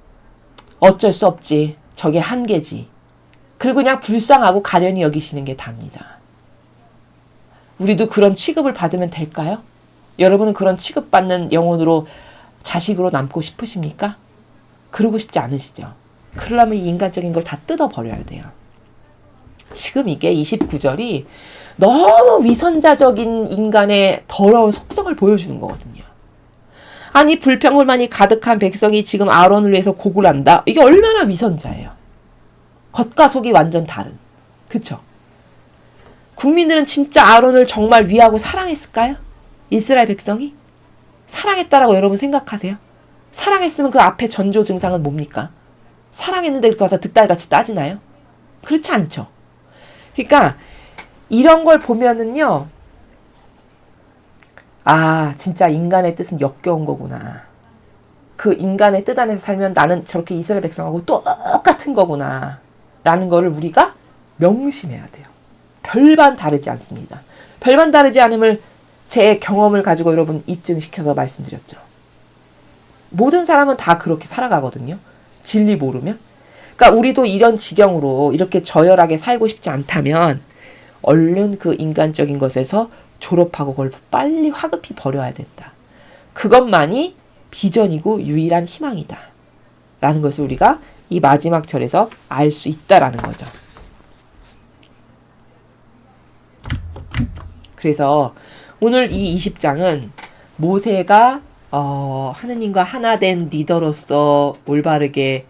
어쩔 수 없지. 저게 한계지. 그리고 그냥 불쌍하고 가련히 여기시는 게 답니다. 우리도 그런 취급을 받으면 될까요? 여러분은 그런 취급받는 영혼으로 자식으로 남고 싶으십니까? 그러고 싶지 않으시죠? 그러려면 이 인간적인 걸 다 뜯어버려야 돼요. 지금 이게 29절이 너무 위선자적인 인간의 더러운 속성을 보여주는 거거든요. 아니 불평불만이 가득한 백성이 지금 아론을 위해서 곡을 한다. 이게 얼마나 위선자예요. 겉과 속이 완전 다른. 그쵸? 국민들은 진짜 아론을 정말 위하고 사랑했을까요? 이스라엘 백성이? 사랑했다라고 여러분 생각하세요? 사랑했으면 그 앞에 전조 증상은 뭡니까? 사랑했는데 이렇게 와서 득달같이 따지나요? 그렇지 않죠. 그러니까 이런 걸 보면은요. 아, 진짜 인간의 뜻은 역겨운 거구나. 그 인간의 뜻 안에서 살면 나는 저렇게 이스라엘 백성하고 똑같은 거구나. 라는 거를 우리가 명심해야 돼요. 별반 다르지 않습니다. 별반 다르지 않음을 제 경험을 가지고 여러분 입증시켜서 말씀드렸죠. 모든 사람은 다 그렇게 살아가거든요. 진리 모르면. 그러니까 우리도 이런 지경으로 이렇게 저열하게 살고 싶지 않다면 얼른 그 인간적인 것에서 졸업하고 그걸 빨리 화급히 버려야 된다. 그것만이 비전이고 유일한 희망이다. 라는 것을 우리가 이 마지막 절에서 알 수 있다라는 거죠. 그래서 오늘 이 20장은 모세가 하느님과 하나 된 리더로서 올바르게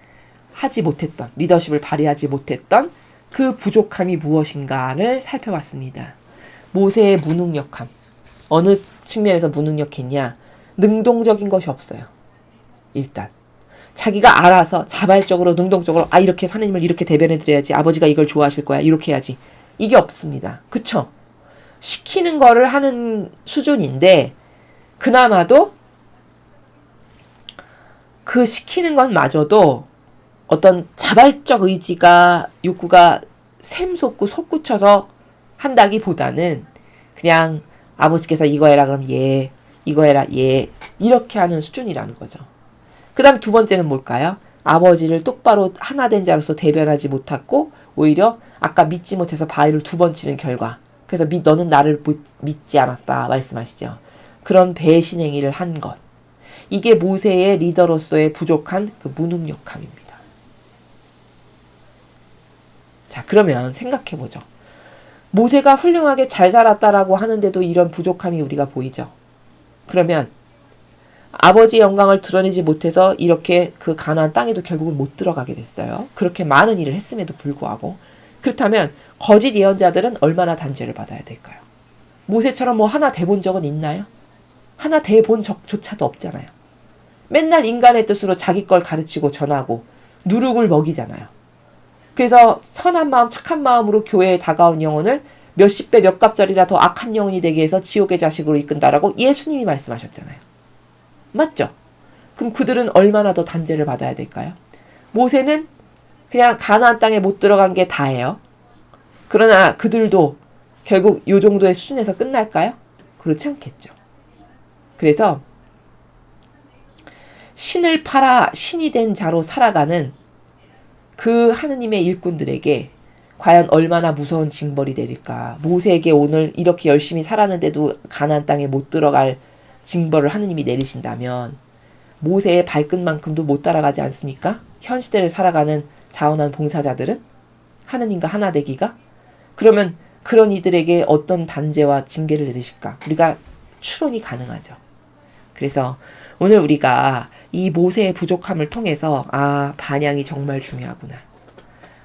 하지 못했던, 리더십을 발휘하지 못했던 그 부족함이 무엇인가를 살펴봤습니다. 모세의 무능력함. 어느 측면에서 무능력했냐? 능동적인 것이 없어요. 일단. 자기가 알아서 자발적으로 능동적으로 이렇게 하느님을 이렇게 대변해드려야지. 아버지가 이걸 좋아하실 거야. 이렇게 해야지. 이게 없습니다. 그쵸? 시키는 거를 하는 수준인데 그나마도 그 시키는 것마저도 어떤 자발적 의지가 욕구가 샘솟고 솟구쳐서 한다기보다는 그냥 아버지께서 이거 해라 그럼 예, 이거 해라 예, 이렇게 하는 수준이라는 거죠. 그 다음 두 번째는 뭘까요? 아버지를 똑바로 하나 된 자로서 대변하지 못했고 오히려 아까 믿지 못해서 바위를 두 번 치는 결과, 그래서 너는 나를 믿지 않았다 말씀하시죠. 그런 배신 행위를 한 것. 이게 모세의 리더로서의 부족한 그 무능력함입니다. 자, 그러면 생각해보죠. 모세가 훌륭하게 잘 살았다라고 하는데도 이런 부족함이 우리가 보이죠. 그러면 아버지의 영광을 드러내지 못해서 이렇게 그 가나안 땅에도 결국은 못 들어가게 됐어요. 그렇게 많은 일을 했음에도 불구하고. 그렇다면 거짓 예언자들은 얼마나 단죄를 받아야 될까요? 모세처럼 뭐 하나 돼본 적은 있나요? 하나 돼본 적조차도 없잖아요. 맨날 인간의 뜻으로 자기 걸 가르치고 전하고 누룩을 먹이잖아요. 그래서 선한 마음, 착한 마음으로 교회에 다가온 영혼을 몇십 배, 몇 값짜리라 더 악한 영혼이 되게 해서 지옥의 자식으로 이끈다라고 예수님이 말씀하셨잖아요. 맞죠? 그럼 그들은 얼마나 더 단죄를 받아야 될까요? 모세는 그냥 가나안 땅에 못 들어간 게 다예요. 그러나 그들도 결국 이 정도의 수준에서 끝날까요? 그렇지 않겠죠. 그래서 신을 팔아 신이 된 자로 살아가는 그 하느님의 일꾼들에게 과연 얼마나 무서운 징벌이 내릴까. 모세에게 오늘 이렇게 열심히 살았는데도 가나안 땅에 못 들어갈 징벌을 하느님이 내리신다면 모세의 발끝만큼도 못 따라가지 않습니까? 현 시대를 살아가는 자원한 봉사자들은 하느님과 하나 되기가? 그러면 그런 이들에게 어떤 단죄와 징계를 내리실까? 우리가 추론이 가능하죠. 그래서 오늘 우리가 이 모세의 부족함을 통해서 반향이 정말 중요하구나.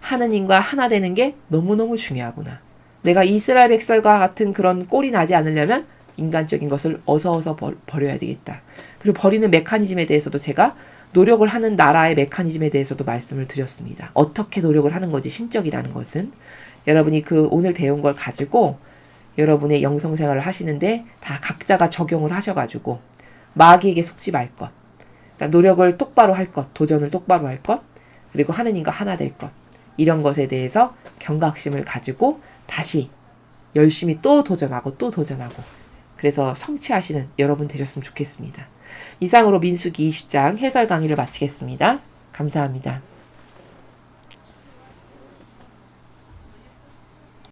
하느님과 하나 되는 게 너무너무 중요하구나. 내가 이스라엘 백성과 같은 그런 꼴이 나지 않으려면 인간적인 것을 어서 버려야 되겠다. 그리고 버리는 메커니즘에 대해서도 제가 노력을 하는 나라의 메커니즘에 대해서도 말씀을 드렸습니다. 어떻게 노력을 하는 거지 신적이라는 것은 여러분이 그 오늘 배운 걸 가지고 여러분의 영성생활을 하시는데 다 각자가 적용을 하셔가지고 마귀에게 속지 말 것, 그러니까 노력을 똑바로 할 것, 도전을 똑바로 할 것, 그리고 하느님과 하나 될 것, 이런 것에 대해서 경각심을 가지고 다시 열심히 또 도전하고 그래서 성취하시는 여러분 되셨으면 좋겠습니다. 이상으로 민수기 20장 해설 강의를 마치겠습니다. 감사합니다.